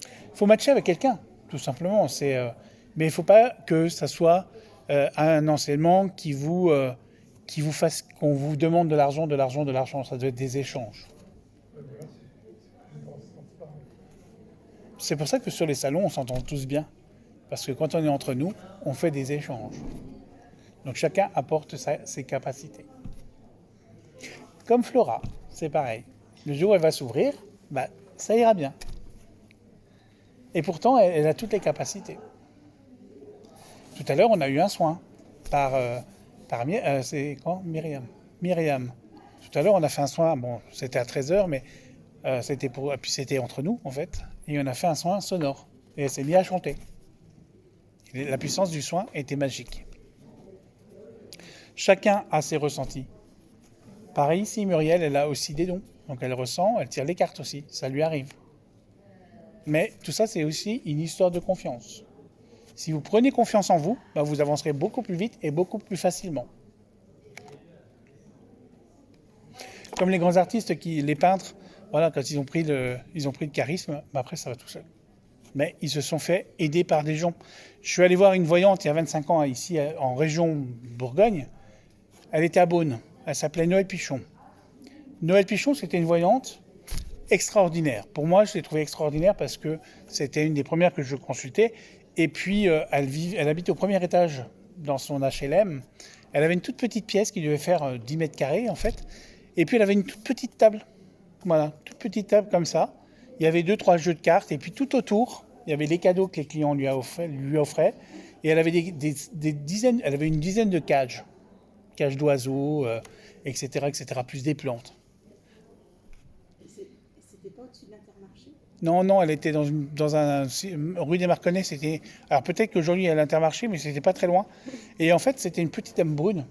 Il faut matcher avec quelqu'un, tout simplement. Mais il ne faut pas que ça soit un enseignement qui vous fasse qu'on vous demande de l'argent. Ça doit être des échanges. C'est pour ça que sur les salons, on s'entend tous bien. Parce que quand on est entre nous, on fait des échanges. Donc chacun apporte ses capacités. Comme Flora, c'est pareil. Le jour où elle va s'ouvrir, ça ira bien. Et pourtant, elle a toutes les capacités. Tout à l'heure, on a eu un soin par Myriam. Tout à l'heure, on a fait un soin, c'était à 13h, mais c'était entre nous, en fait. Et on a fait un soin sonore. Et elle s'est mise à chanter. Et la puissance du soin était magique. Chacun a ses ressentis. Pareil ici, Muriel, elle a aussi des dons. Donc elle ressent, elle tire les cartes aussi. Ça lui arrive. Mais tout ça, c'est aussi une histoire de confiance. Si vous prenez confiance en vous, vous avancerez beaucoup plus vite et beaucoup plus facilement. Comme les grands artistes, les peintres, quand ils ont pris le charisme, après ça va tout seul. Mais ils se sont fait aider par des gens. Je suis allé voir une voyante il y a 25 ans ici en région Bourgogne. Elle était à Beaune. Elle s'appelait Noël Pichon. Noël Pichon, c'était une voyante extraordinaire. Pour moi, je l'ai trouvée extraordinaire parce que c'était une des premières que je consultais. Et puis, elle habite au premier étage dans son HLM. Elle avait une toute petite pièce qui devait faire 10 mètres carrés, en fait. Et puis, elle avait une toute petite table. Voilà, toute petite table comme ça. Il y avait 2-3 jeux de cartes. Et puis, tout autour, il y avait les cadeaux que les clients lui offraient. Et elle avait elle avait une dizaine de cages d'oiseaux, etc., plus des plantes. C'était pas au-dessus de l'Intermarché? Non, elle était dans un rue des Marconnais. Alors peut-être qu'aujourd'hui il y a l'Intermarché, mais c'était pas très loin. Et en fait, c'était une petite dame brune.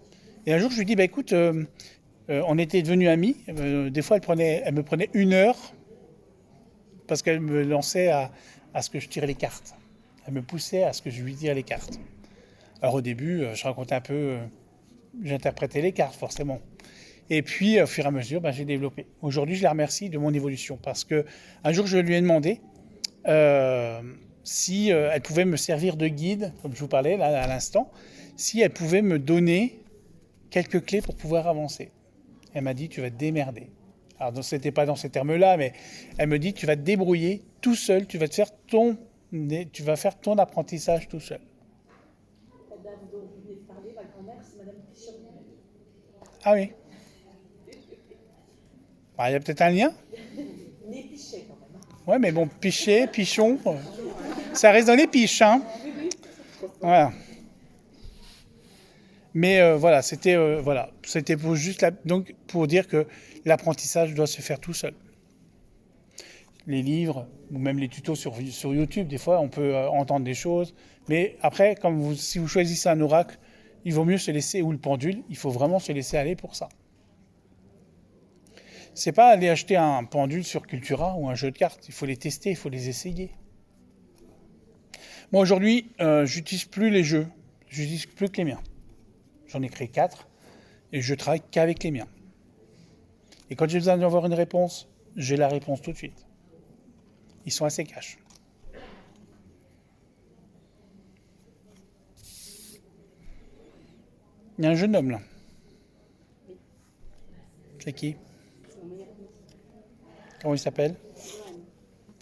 Et un jour, je lui dis, écoute, on était devenus amis. Des fois, elle me prenait 1 heure parce qu'elle me lançait à ce que je tire les cartes. Elle me poussait à ce que je lui tire les cartes. Alors au début, je racontais un peu, j'interprétais les cartes forcément. Et puis, au fur et à mesure, j'ai développé. Aujourd'hui, je la remercie de mon évolution parce que un jour, je lui ai demandé si elle pouvait me servir de guide, comme je vous parlais là à l'instant, si elle pouvait me donner quelques clés pour pouvoir avancer. Elle m'a dit, tu vas te démerder. Alors, c'était pas dans ces termes-là, mais elle me dit, tu vas te débrouiller tout seul, tu vas faire ton apprentissage tout seul. La dame dont vous venez de parler, ma grand-mère, c'est Madame Pichon. Ah oui. Il y a peut-être un lien. Né Pichet quand même. Ouais, mais bon, Pichet, Pichon, ça reste dans les piches, hein. Voilà. Mais c'était pour donc pour dire que l'apprentissage doit se faire tout seul. Les livres ou même les tutos sur YouTube, des fois, on peut entendre des choses. Mais après, si vous choisissez un oracle, il vaut mieux se laisser, ou le pendule, il faut vraiment se laisser aller pour ça. C'est pas aller acheter un pendule sur Cultura ou un jeu de cartes. Il faut les tester, il faut les essayer. Moi, aujourd'hui, j'utilise plus les jeux. J'utilise plus que les miens. J'en ai créé 4 et je travaille qu'avec les miens. Et quand j'ai besoin d'avoir une réponse, j'ai la réponse tout de suite. Ils sont assez cash. Il y a un jeune homme là. C'est qui? Comment il s'appelle?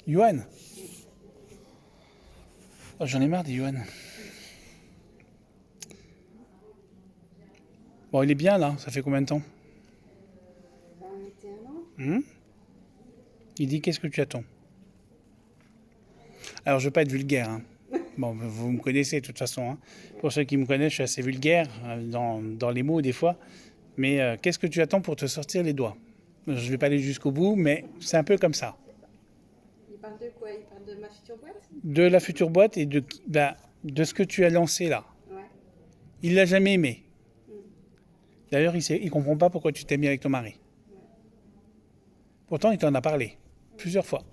Yoann. Oh, j'en ai marre des Yuan. Bon, il est bien là, ça fait combien de temps? On était un an. Il dit qu'est-ce que tu attends? Alors je veux pas être vulgaire, hein. Bon, vous me connaissez de toute façon, hein. Pour ceux qui me connaissent, je suis assez vulgaire dans les mots des fois. Mais qu'est-ce que tu attends pour te sortir les doigts? Je vais pas aller jusqu'au bout, mais c'est un peu comme ça. Il parle de quoi? Il parle de ma future boîte? De la future boîte et de ce que tu as lancé là. Ouais. Il l'a jamais aimé. D'ailleurs, il comprend pas pourquoi tu t'es mis avec ton mari. Pourtant, il t'en a parlé plusieurs fois.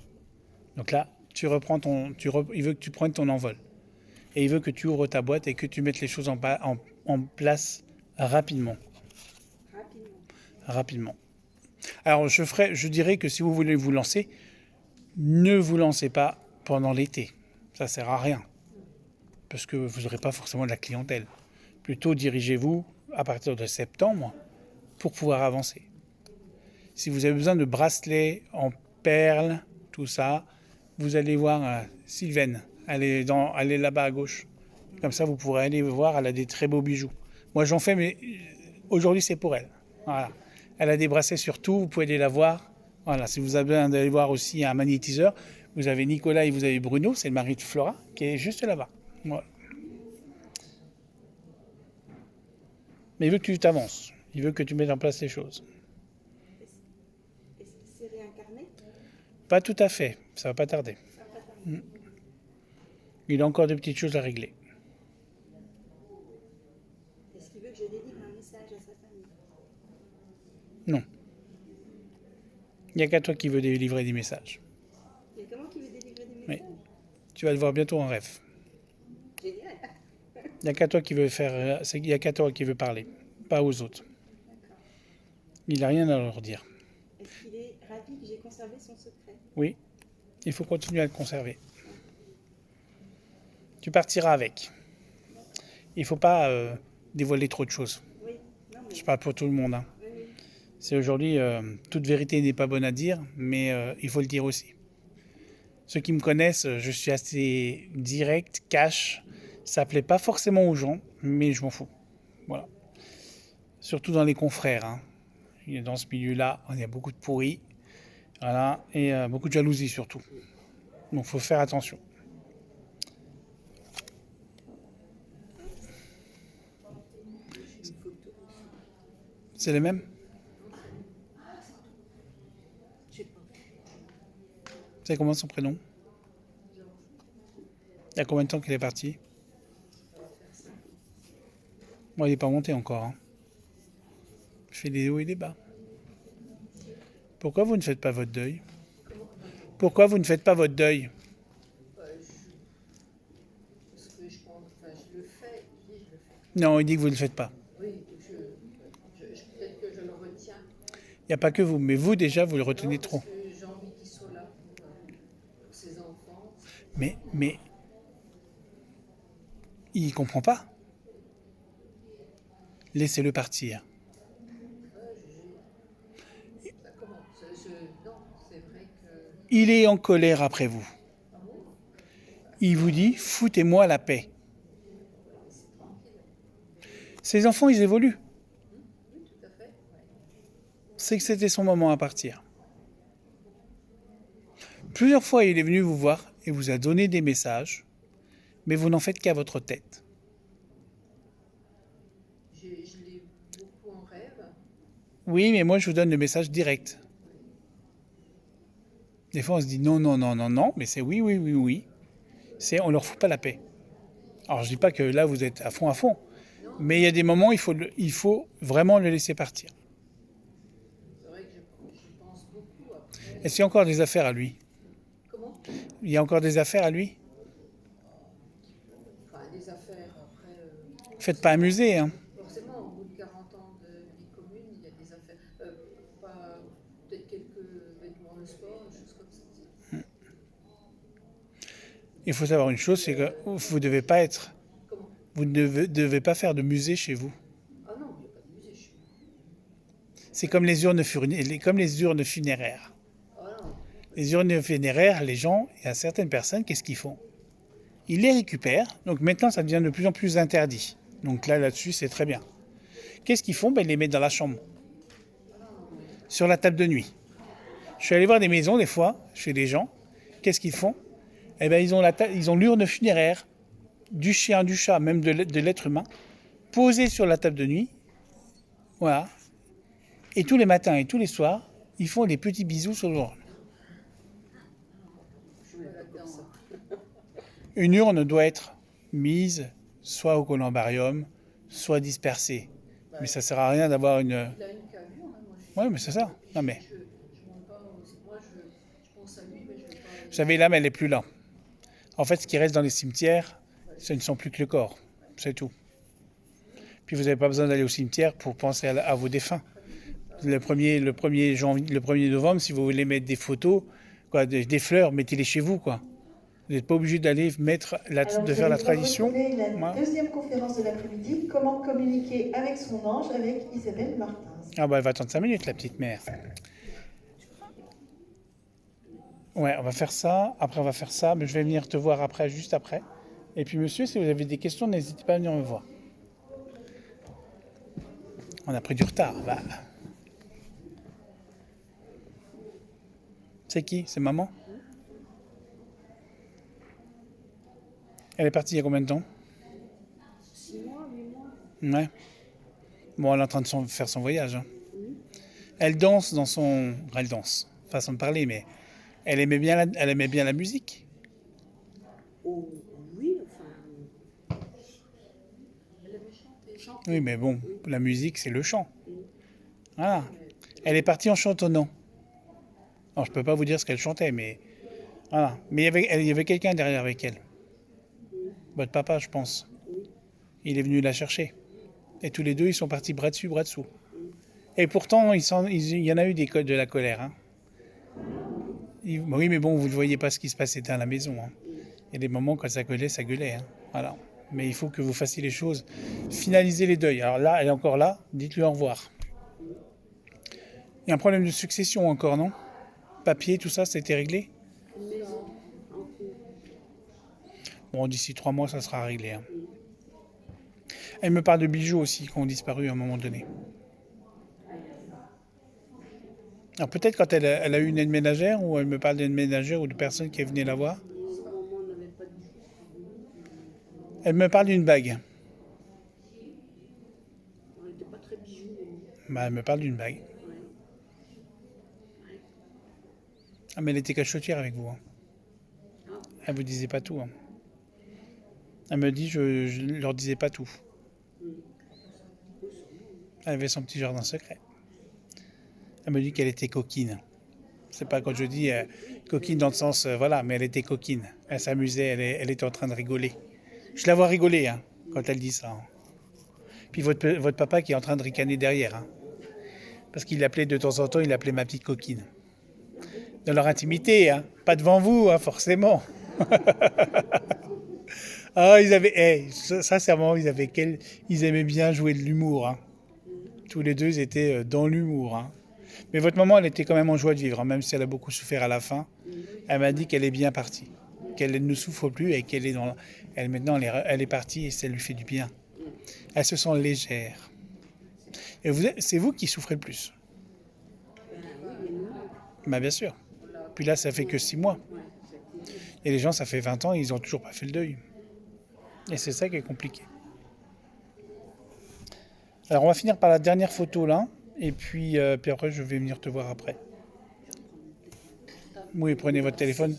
Donc là, il veut que tu prennes ton envol. Et il veut que tu ouvres ta boîte et que tu mettes les choses en place rapidement. Rapidement. Alors, je dirais que si vous voulez vous lancer, ne vous lancez pas pendant l'été. Ça sert à rien. Parce que vous n'aurez pas forcément de la clientèle. Plutôt dirigez-vous à partir de septembre pour pouvoir avancer. Si vous avez besoin de bracelets en perles, tout ça, vous allez voir Sylvaine. Elle est là-bas à gauche. Comme ça, vous pourrez aller voir. Elle a des très beaux bijoux. Moi, j'en fais, mais aujourd'hui, c'est pour elle. Voilà. Elle a des bracelets sur tout. Vous pouvez aller la voir. Voilà. Si vous avez besoin d'aller voir aussi un magnétiseur, vous avez Nicolas et vous avez Bruno, c'est le mari de Flora, qui est juste là-bas. Voilà. Mais il veut que tu t'avances. Il veut que tu mettes en place les choses. Est-ce que c'est réincarné? Pas tout à fait. Ça va pas tarder. Il a encore des petites choses à régler. Est-ce qu'il veut que je délivre un message à sa famille? Non. Il n'y a qu'à toi qui veux délivrer des messages. Et comment qu'il veut délivrer des Oui. messages? Tu vas le voir bientôt en rêve. Génial. Il n'y a qu'à toi qui veut parler, pas aux autres. D'accord. Il n'a rien à leur dire. Est-ce qu'il est ravi que j'ai conservé son secret? Oui, il faut continuer à le conserver. Tu partiras avec. Il ne faut pas dévoiler trop de choses. Oui. Non, mais... Je parle pour tout le monde, hein. Oui, oui. C'est aujourd'hui, toute vérité n'est pas bonne à dire, mais il faut le dire aussi. Ceux qui me connaissent, je suis assez direct, cash. Ça plaît pas forcément aux gens, mais je m'en fous. Voilà. Surtout dans les confrères, hein. Dans ce milieu-là, il y a beaucoup de pourris. Voilà. Et beaucoup de jalousie surtout. Donc il faut faire attention. C'est les mêmes? C'est comment son prénom? Il y a combien de temps qu'il est parti? Bon, il n'est pas monté encore, hein. Je fais des hauts et des bas. Pourquoi vous ne faites pas votre deuil? Pourquoi vous ne faites pas votre deuil? Parce que je pense, enfin, je le fais, je le fais. Non, il dit que vous ne le faites pas. Oui, peut-être que je le retiens. Il n'y a pas que vous, mais vous déjà, vous le retenez Non, trop. parce que j'ai envie qu'il soit là pour ses enfants. Mais il comprend pas. Laissez-le partir. Ça commence. Non, c'est vrai que... Il est en colère après vous. Il vous dit, foutez-moi la paix. Ces enfants, ils évoluent. Oui, tout à fait. Ouais. C'est que c'était son moment à partir. Plusieurs fois, il est venu vous voir et vous a donné des messages, mais vous n'en faites qu'à votre tête. Je l'ai beaucoup en rêve. Oui, mais moi, je vous donne le message direct. Des fois, on se dit non, non, non, non, non, mais c'est oui, oui, oui, oui. C'est on leur fout pas la paix. Alors, je dis pas que là, vous êtes à fond, mais il y a des moments, il faut vraiment le laisser partir. C'est vrai que j'y pense beaucoup après. Est-ce qu'il y a encore des affaires à lui? Comment? Il y a encore des affaires à lui? Enfin, des affaires après... Faites pas amuser, hein. Forcément, au bout de 40 ans de vie commune, il y a des affaires. Peut-être quelques vêtements de sport, des choses comme ça. Il faut savoir une chose, c'est que vous ne devez pas être... Comment? Vous ne devez pas faire de musée chez vous. Ah non, il n'y a pas de musée chez nous. C'est comme les urnes funéraires. Ah non. Les urnes funéraires, les gens, il y a certaines personnes, qu'est-ce qu'ils font? il les récupère. Donc maintenant, ça devient de plus en plus interdit. Donc là-dessus, c'est très bien. Qu'est-ce qu'ils font? Ils les mettent dans la chambre, sur la table de nuit. Je suis allé voir des maisons, des fois, chez des gens. Qu'est-ce qu'ils font? Eh bien, ils ont l'urne funéraire du chien, du chat, même de l'être humain, posée sur la table de nuit. Voilà. Et tous les matins et tous les soirs, ils font des petits bisous sur l'urne. Une urne doit être mise soit au columbarium, soit dispersée. Mais ça ne sert à rien d'avoir une... Il a une cavure, hein, moi je Oui, mais c'est ça. Non, mais... je monte pas, moi je pense à lui, mais je vais pas. Vous savez, l'âme, elle n'est plus là. En fait, ce qui reste dans les cimetières, ce ne sont plus que le corps. C'est tout. Puis vous n'avez pas besoin d'aller au cimetière pour penser à vos défunts. Le 1er novembre, si vous voulez mettre des photos, des fleurs, mettez-les chez vous, quoi. Vous n'êtes pas obligé d'aller faire la tradition. La deuxième conférence de l'après-midi, comment communiquer avec son ange, avec Isabelle Martins. Ah bah elle va attendre 5 minutes, la petite mère. Ouais, on va faire ça, après on va faire ça, mais je vais venir te voir après, juste après. Et puis monsieur, si vous avez des questions, n'hésitez pas à venir me voir. On a pris du retard, bah. C'est qui? C'est maman? Elle est partie il y a combien de temps? 6 mois, 8 mois. Ouais. Bon, elle est en train de faire son voyage. Hein. Elle danse dans son... Elle danse, façon de parler, mais elle aimait bien la musique. Oh, oui, enfin. Elle avait chanté. Oui, mais bon, la musique, c'est le chant. Voilà. Elle est partie en chantonnant. Alors, je peux pas vous dire ce qu'elle chantait, mais... Voilà. Mais il y avait quelqu'un derrière avec elle. Votre papa, je pense. Il est venu la chercher. Et tous les deux, ils sont partis bras dessus, bras dessous. Et pourtant, il y en a eu de la colère. Hein. Oui, mais bon, vous ne voyez pas ce qui se passait à la maison. Hein. Il y a des moments, quand ça gueulait, ça gueulait. Hein. Voilà. Mais il faut que vous fassiez les choses. Finalisez les deuils. Alors là, elle est encore là. Dites-lui au revoir. Il y a un problème de succession encore, non? Papier, tout ça, ça a été réglé? Une maison en cours. Bon, d'ici 3 mois, ça sera réglé. Hein. Elle me parle de bijoux aussi, qui ont disparu à un moment donné. Alors peut-être quand elle a eu une aide ménagère, ou elle me parle d'une ménagère ou de personne qui est venue la voir. Maman n'avait pas de bijoux. Elle me parle d'une bague. On n'était pas très bijoux. Bah, elle me parle d'une bague. Ouais. Ah, mais elle était cachotière avec vous. Hein. Ah. Elle vous disait pas tout. Hein. Elle me dit, je leur disais pas tout. Elle avait son petit jardin secret. Elle me dit qu'elle était coquine. C'est pas quand je dis coquine dans le sens, voilà, mais elle était coquine. Elle s'amusait, elle était en train de rigoler. Je la vois rigoler hein, quand elle dit ça. Hein. Puis votre papa qui est en train de ricaner derrière. Hein. Parce qu'il l'appelait de temps en temps, il l'appelait ma petite coquine. Dans leur intimité, hein, pas devant vous, hein, forcément. Ah, ils avaient, sincèrement, ils aimaient bien jouer de l'humour. Hein. Tous les deux, ils étaient dans l'humour. Hein. Mais votre maman, elle était quand même en joie de vivre, hein, même si elle a beaucoup souffert à la fin. Elle m'a dit qu'elle est bien partie, qu'elle ne souffre plus et qu'elle est maintenant, elle est partie et ça lui fait du bien. Elle se sent légère. Et c'est vous qui souffrez le plus. Bah, bien sûr. Puis là, ça fait que 6 mois. Et les gens, ça fait 20 ans, ils n'ont toujours pas fait le deuil. Et c'est ça qui est compliqué. Alors, on va finir par la dernière photo là. Et puis après, je vais venir te voir après. Oui, prenez votre téléphone.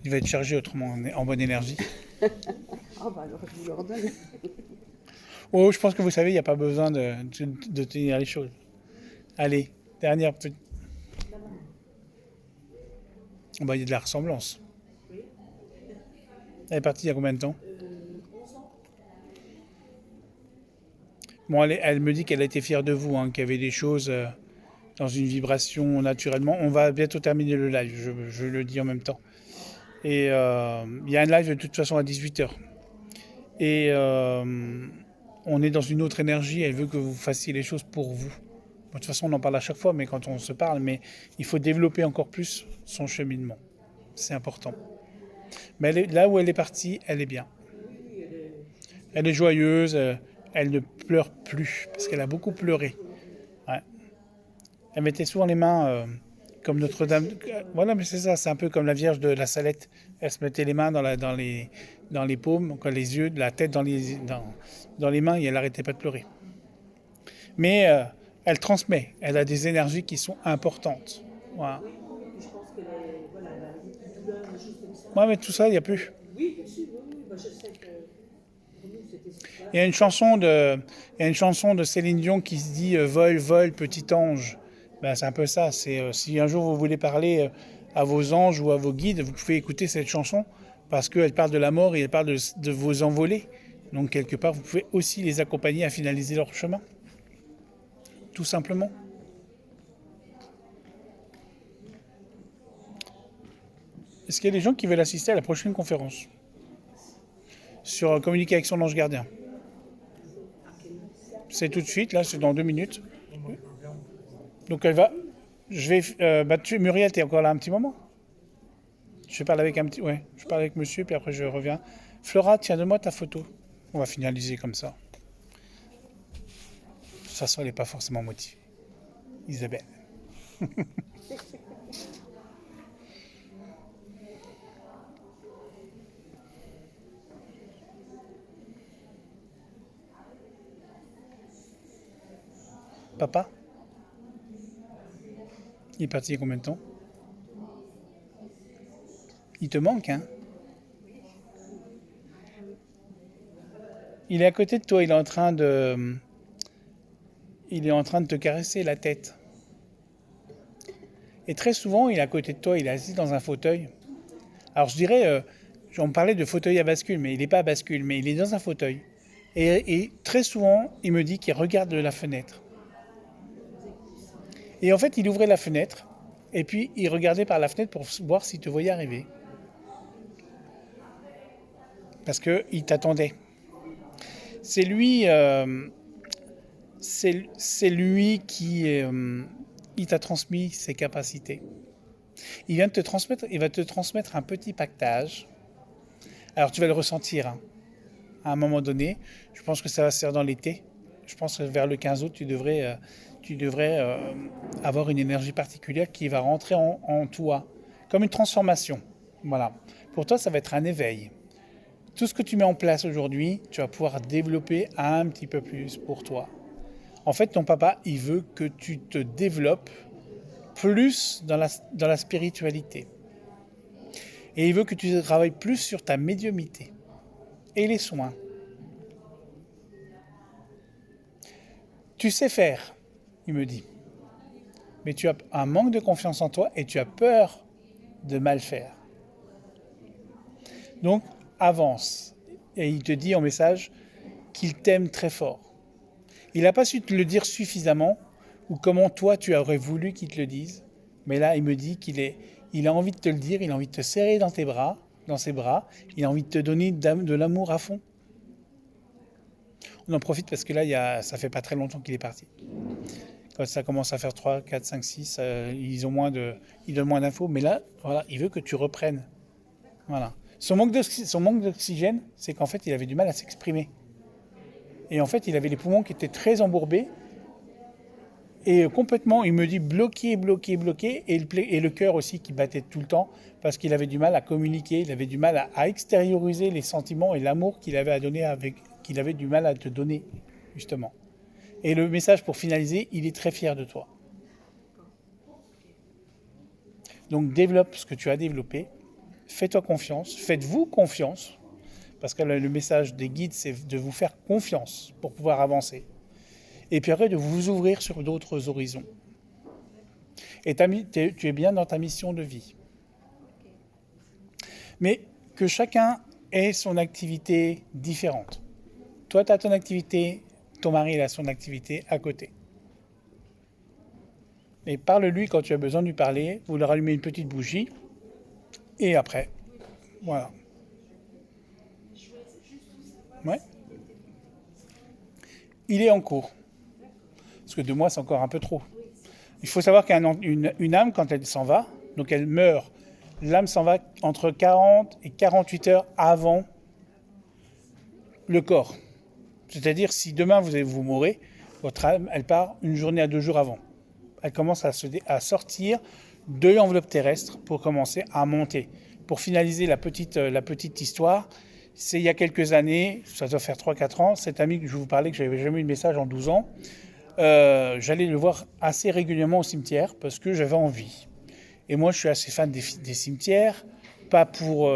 Il va être chargé autrement en bonne énergie. Ah bah alors je vous le redonne. Oh, je pense que vous savez, il n'y a pas besoin de tenir les choses. Allez, dernière petite. Bah, il y a de la ressemblance. Elle est partie il y a combien de temps? 11 ans. Bon, elle me dit qu'elle a été fière de vous, hein, qu'il y avait des choses dans une vibration naturellement. On va bientôt terminer le live, je le dis en même temps. Et il y a un live de toute façon à 18h. Et on est dans une autre énergie, elle veut que vous fassiez les choses pour vous. De toute façon, on en parle à chaque fois, mais quand on se parle, mais il faut développer encore plus son cheminement. C'est important. Mais là où elle est partie, elle est bien. Oui, elle est... Elle est joyeuse, elle ne pleure plus, parce qu'elle a beaucoup pleuré. Ouais. Elle mettait souvent les mains comme Notre-Dame. Voilà, mais c'est ça, c'est un peu comme la Vierge de la Salette. Elle se mettait les mains dans les paumes, les yeux, la tête dans les mains, et elle n'arrêtait pas de pleurer. Mais elle transmet, elle a des énergies qui sont importantes. Voilà. Oui, je pense qu'elle est... Voilà, elle a des douleurs, des choses comme ça. Ouais, mais tout ça, il n'y a plus. Oui, bien sûr, oui. Bah, je sais que pour nous, c'était ça. Il y a une chanson de Céline Dion qui se dit Vole, vole, petit ange. Ben, c'est un peu ça. C'est si un jour vous voulez parler à vos anges ou à vos guides, vous pouvez écouter cette chanson parce qu'elle parle de la mort et elle parle de vos envolées. Donc quelque part, vous pouvez aussi les accompagner à finaliser leur chemin. Tout simplement. Est-ce qu'il y a des gens qui veulent assister à la prochaine conférence sur communiquer avec son ange gardien? C'est tout de suite, là, c'est dans 2 minutes. Donc elle va... Muriel, t'es encore là un petit moment? Je parle avec je parle avec monsieur, puis après je reviens. Flora, tiens, donne-moi ta photo. On va finaliser comme ça. De toute façon, elle n'est pas forcément motivée. Isabelle. Papa? Il est parti il y a combien de temps? Il te manque, hein? Il est à côté de toi, il est en train de te caresser la tête. Et très souvent, il est à côté de toi, il est assis dans un fauteuil. Alors je dirais, on parlait de fauteuil à bascule, mais il n'est pas à bascule, mais il est dans un fauteuil. Et très souvent, il me dit qu'il regarde de la fenêtre. Et en fait, il ouvrait la fenêtre, et puis il regardait par la fenêtre pour voir s'il te voyait arriver. Parce qu'il t'attendait. C'est lui qui il t'a transmis ses capacités. Il va te transmettre un petit pactage. Alors tu vas le ressentir à un moment donné. Je pense que ça va se faire dans l'été. Je pense que vers le 15 août, tu devrais avoir une énergie particulière qui va rentrer en toi, comme une transformation. Voilà. Pour toi, ça va être un éveil. Tout ce que tu mets en place aujourd'hui, tu vas pouvoir développer un petit peu plus pour toi. En fait, ton papa, il veut que tu te développes plus dans la spiritualité. Et il veut que tu travailles plus sur ta médiumnité et les soins. Tu sais faire, il me dit. Mais tu as un manque de confiance en toi et tu as peur de mal faire. Donc, avance. Et il te dit en message qu'il t'aime très fort. Il n'a pas su te le dire suffisamment ou comment toi tu aurais voulu qu'il te le dise. Mais là, il me dit qu'il a envie de te le dire, il a envie de te serrer dans ses bras, il a envie de te donner de l'amour à fond. On en profite parce que là, ça fait pas très longtemps qu'il est parti. Quand ça commence à faire 3, 4, 5, 6, ils donnent moins d'infos. Mais là, voilà, il veut que tu reprennes. Voilà. Son manque d'oxygène, c'est qu'en fait, il avait du mal à s'exprimer. Et en fait, il avait les poumons qui étaient très embourbés. Et complètement, il me dit bloqué. Et le cœur aussi qui battait tout le temps parce qu'il avait du mal à communiquer, il avait du mal à extérioriser les sentiments et l'amour qu'il avait à donner qu'il avait du mal à te donner, justement. Et le message pour finaliser, il est très fier de toi. Donc développe ce que tu as développé. Fais-toi confiance, faites-vous confiance, parce que le message des guides, c'est de vous faire confiance pour pouvoir avancer. Et puis après, de vous ouvrir sur d'autres horizons. Et tu es bien dans ta mission de vie. Mais que chacun ait son activité différente. Toi, tu as ton activité, ton mari il a son activité à côté. Et parle-lui quand tu as besoin de lui parler, vous leur allumez une petite bougie, et après, voilà. Ouais. Il est en cours. Parce que 2 mois, c'est encore un peu trop. Il faut savoir qu'une âme, quand elle s'en va, donc elle meurt L'âme s'en va entre 40 et 48 heures avant le corps. C'est-à-dire, si demain vous mourrez, votre âme, elle part une journée à 2 jours avant. Elle commence à sortir de l'enveloppe terrestre pour commencer à monter. Pour finaliser la petite histoire, c'est il y a quelques années, ça doit faire 3-4 ans, cet ami que je vous parlais, que je n'avais jamais eu de message en 12 ans, j'allais le voir assez régulièrement au cimetière parce que j'avais envie. Et moi, je suis assez fan des cimetières, pas pour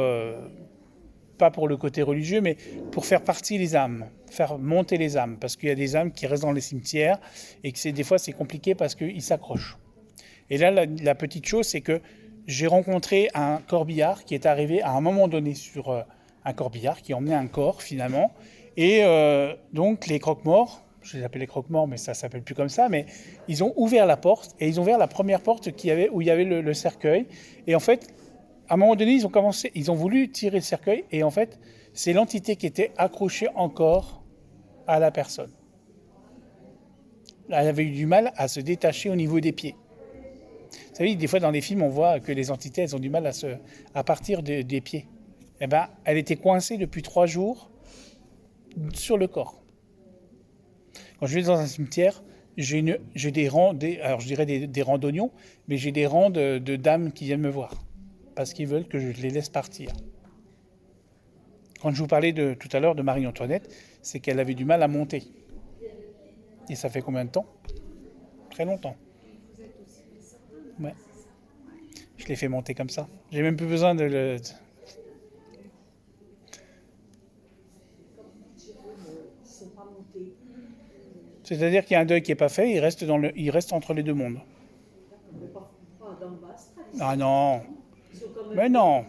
le côté religieux, mais pour faire partie les âmes, faire monter les âmes, parce qu'il y a des âmes qui restent dans les cimetières et que des fois c'est compliqué parce qu'ils s'accrochent. Et là, la petite chose, c'est que j'ai rencontré un corbillard qui est arrivé à un moment donné sur un corbillard qui emmenait un corps finalement, et donc les croque-morts, je les appelle les croque-morts, mais ça s'appelle plus comme ça, mais ils ont ouvert la porte et ils ont ouvert la première porte où il y avait le cercueil, et en fait, à un moment donné, ils ont voulu tirer le cercueil, et en fait, c'est l'entité qui était accrochée encore à la personne. Elle avait eu du mal à se détacher au niveau des pieds. Vous savez, des fois dans les films, on voit que les entités, elles ont du mal à partir des pieds. Eh ben, elle était coincée depuis 3 jours sur le corps. Quand je vais dans un cimetière, j'ai des rangs, alors je dirais des rangs d'oignons, mais j'ai des rangs de dames qui viennent me voir parce qu'ils veulent que je les laisse partir. Quand je vous parlais tout à l'heure de Marie-Antoinette, c'est qu'elle avait du mal à monter. Et ça fait combien de temps? Très longtemps. Ouais. Je l'ai fait monter comme ça. J'ai même plus besoin de le... C'est-à-dire qu'il y a un deuil qui n'est pas fait, il reste entre les deux mondes. Ah non. Mais non.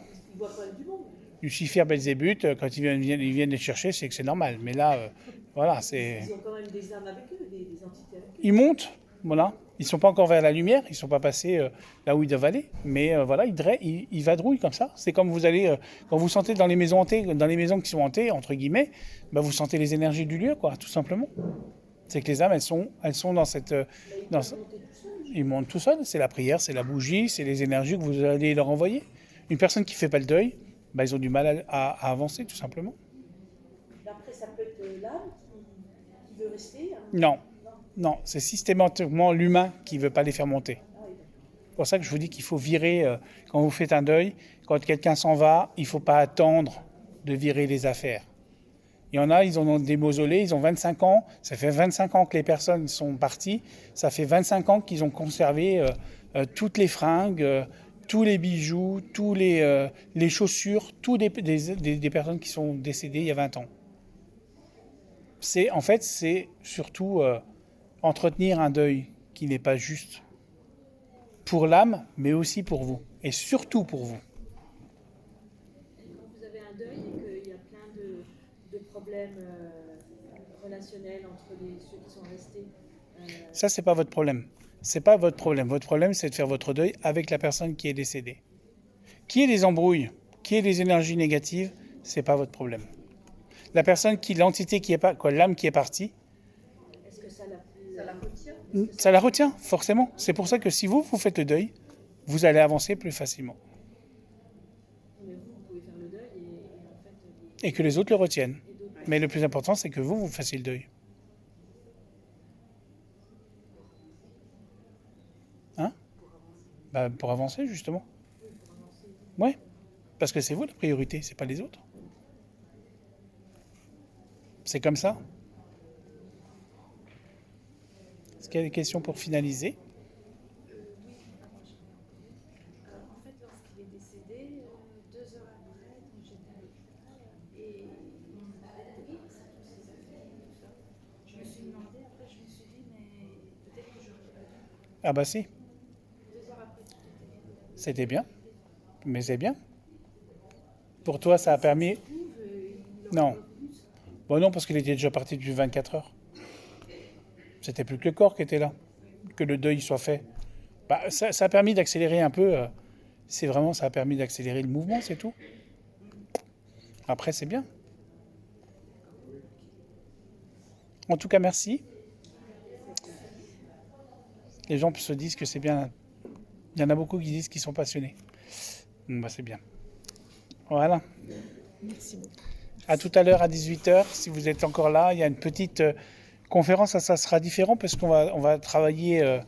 Lucifer, Belzébuth, quand ils viennent les chercher, c'est que c'est normal. Mais là, voilà, c'est... Ils ont quand même des âmes avec eux, des entités avec eux. Ils montent, voilà. Ils ne sont pas encore vers la lumière, ils ne sont pas passés là où ils doivent aller. Mais voilà, ils vadrouillent comme ça. C'est comme vous allez, quand vous sentez dans les maisons hantées, dans les maisons qui sont hantées, entre guillemets, bah vous sentez les énergies du lieu, quoi, tout simplement. C'est que les âmes, elles sont dans cette... Ils montent tout seuls, c'est la prière, c'est la bougie, c'est les énergies que vous allez leur envoyer. Une personne qui ne fait pas le deuil, bah, ils ont du mal à avancer, tout simplement. Après, ça peut être l'âme qui veut rester. Non, c'est systématiquement l'humain qui ne veut pas les faire monter. C'est pour ça que je vous dis qu'il faut virer, quand vous faites un deuil, quand quelqu'un s'en va, il ne faut pas attendre de virer les affaires. Il y en a, ils ont des mausolées, ils ont 25 ans, ça fait 25 ans que les personnes sont parties, ça fait 25 ans qu'ils ont conservé toutes les fringues, tous les bijoux, tous les chaussures, tous des personnes qui sont décédées il y a 20 ans. C'est surtout entretenir un deuil qui n'est pas juste pour l'âme, mais aussi pour vous, et surtout pour vous. Quand vous avez un deuil et qu'il y a plein de problèmes relationnels entre ceux qui sont restés. Ça, c'est pas votre problème. C'est pas votre problème. Votre problème, c'est de faire votre deuil avec la personne qui est décédée. Qu'il y ait des embrouilles, qu'il y ait des énergies négatives, c'est pas votre problème. La personne l'entité qui est pas, l'âme qui est partie. Est-ce que ça Ça la retient? Ça la retient, forcément. C'est pour ça que si vous faites le deuil, vous allez avancer plus facilement. Mais vous pouvez faire le deuil et en fait. Et que les autres le retiennent. Mais le plus important, c'est que vous fassiez le deuil. Hein? Bah, pour avancer, justement. Ouais. Parce que c'est vous la priorité, c'est pas les autres. C'est comme ça. Est-ce qu'il y a des questions pour finaliser? Oui, en fait, lorsqu'il est décédé, 2 heures après, j'étais à l'hôpital et on m'avait pris tous ses affaires et tout ça. Je me suis demandé, après je me suis dit, mais peut-être que j'aurais pas dû. Ah bah si, 2 heures après, c'était bien. Mais c'est bien. Pour toi, ça a permis... Non. Bon non, parce qu'il était déjà parti depuis 24 heures. C'était plus que le corps qui était là. Que le deuil soit fait. Bah, ça a permis d'accélérer un peu. Ça a permis d'accélérer le mouvement, c'est tout. Après, c'est bien. En tout cas, merci. Les gens se disent que c'est bien. Il y en a beaucoup qui disent qu'ils sont passionnés. Bon, bah, c'est bien. Voilà. Merci beaucoup. À tout à l'heure à 18h, si vous êtes encore là, il y a une petite conférence, ça sera différent parce qu'on va travailler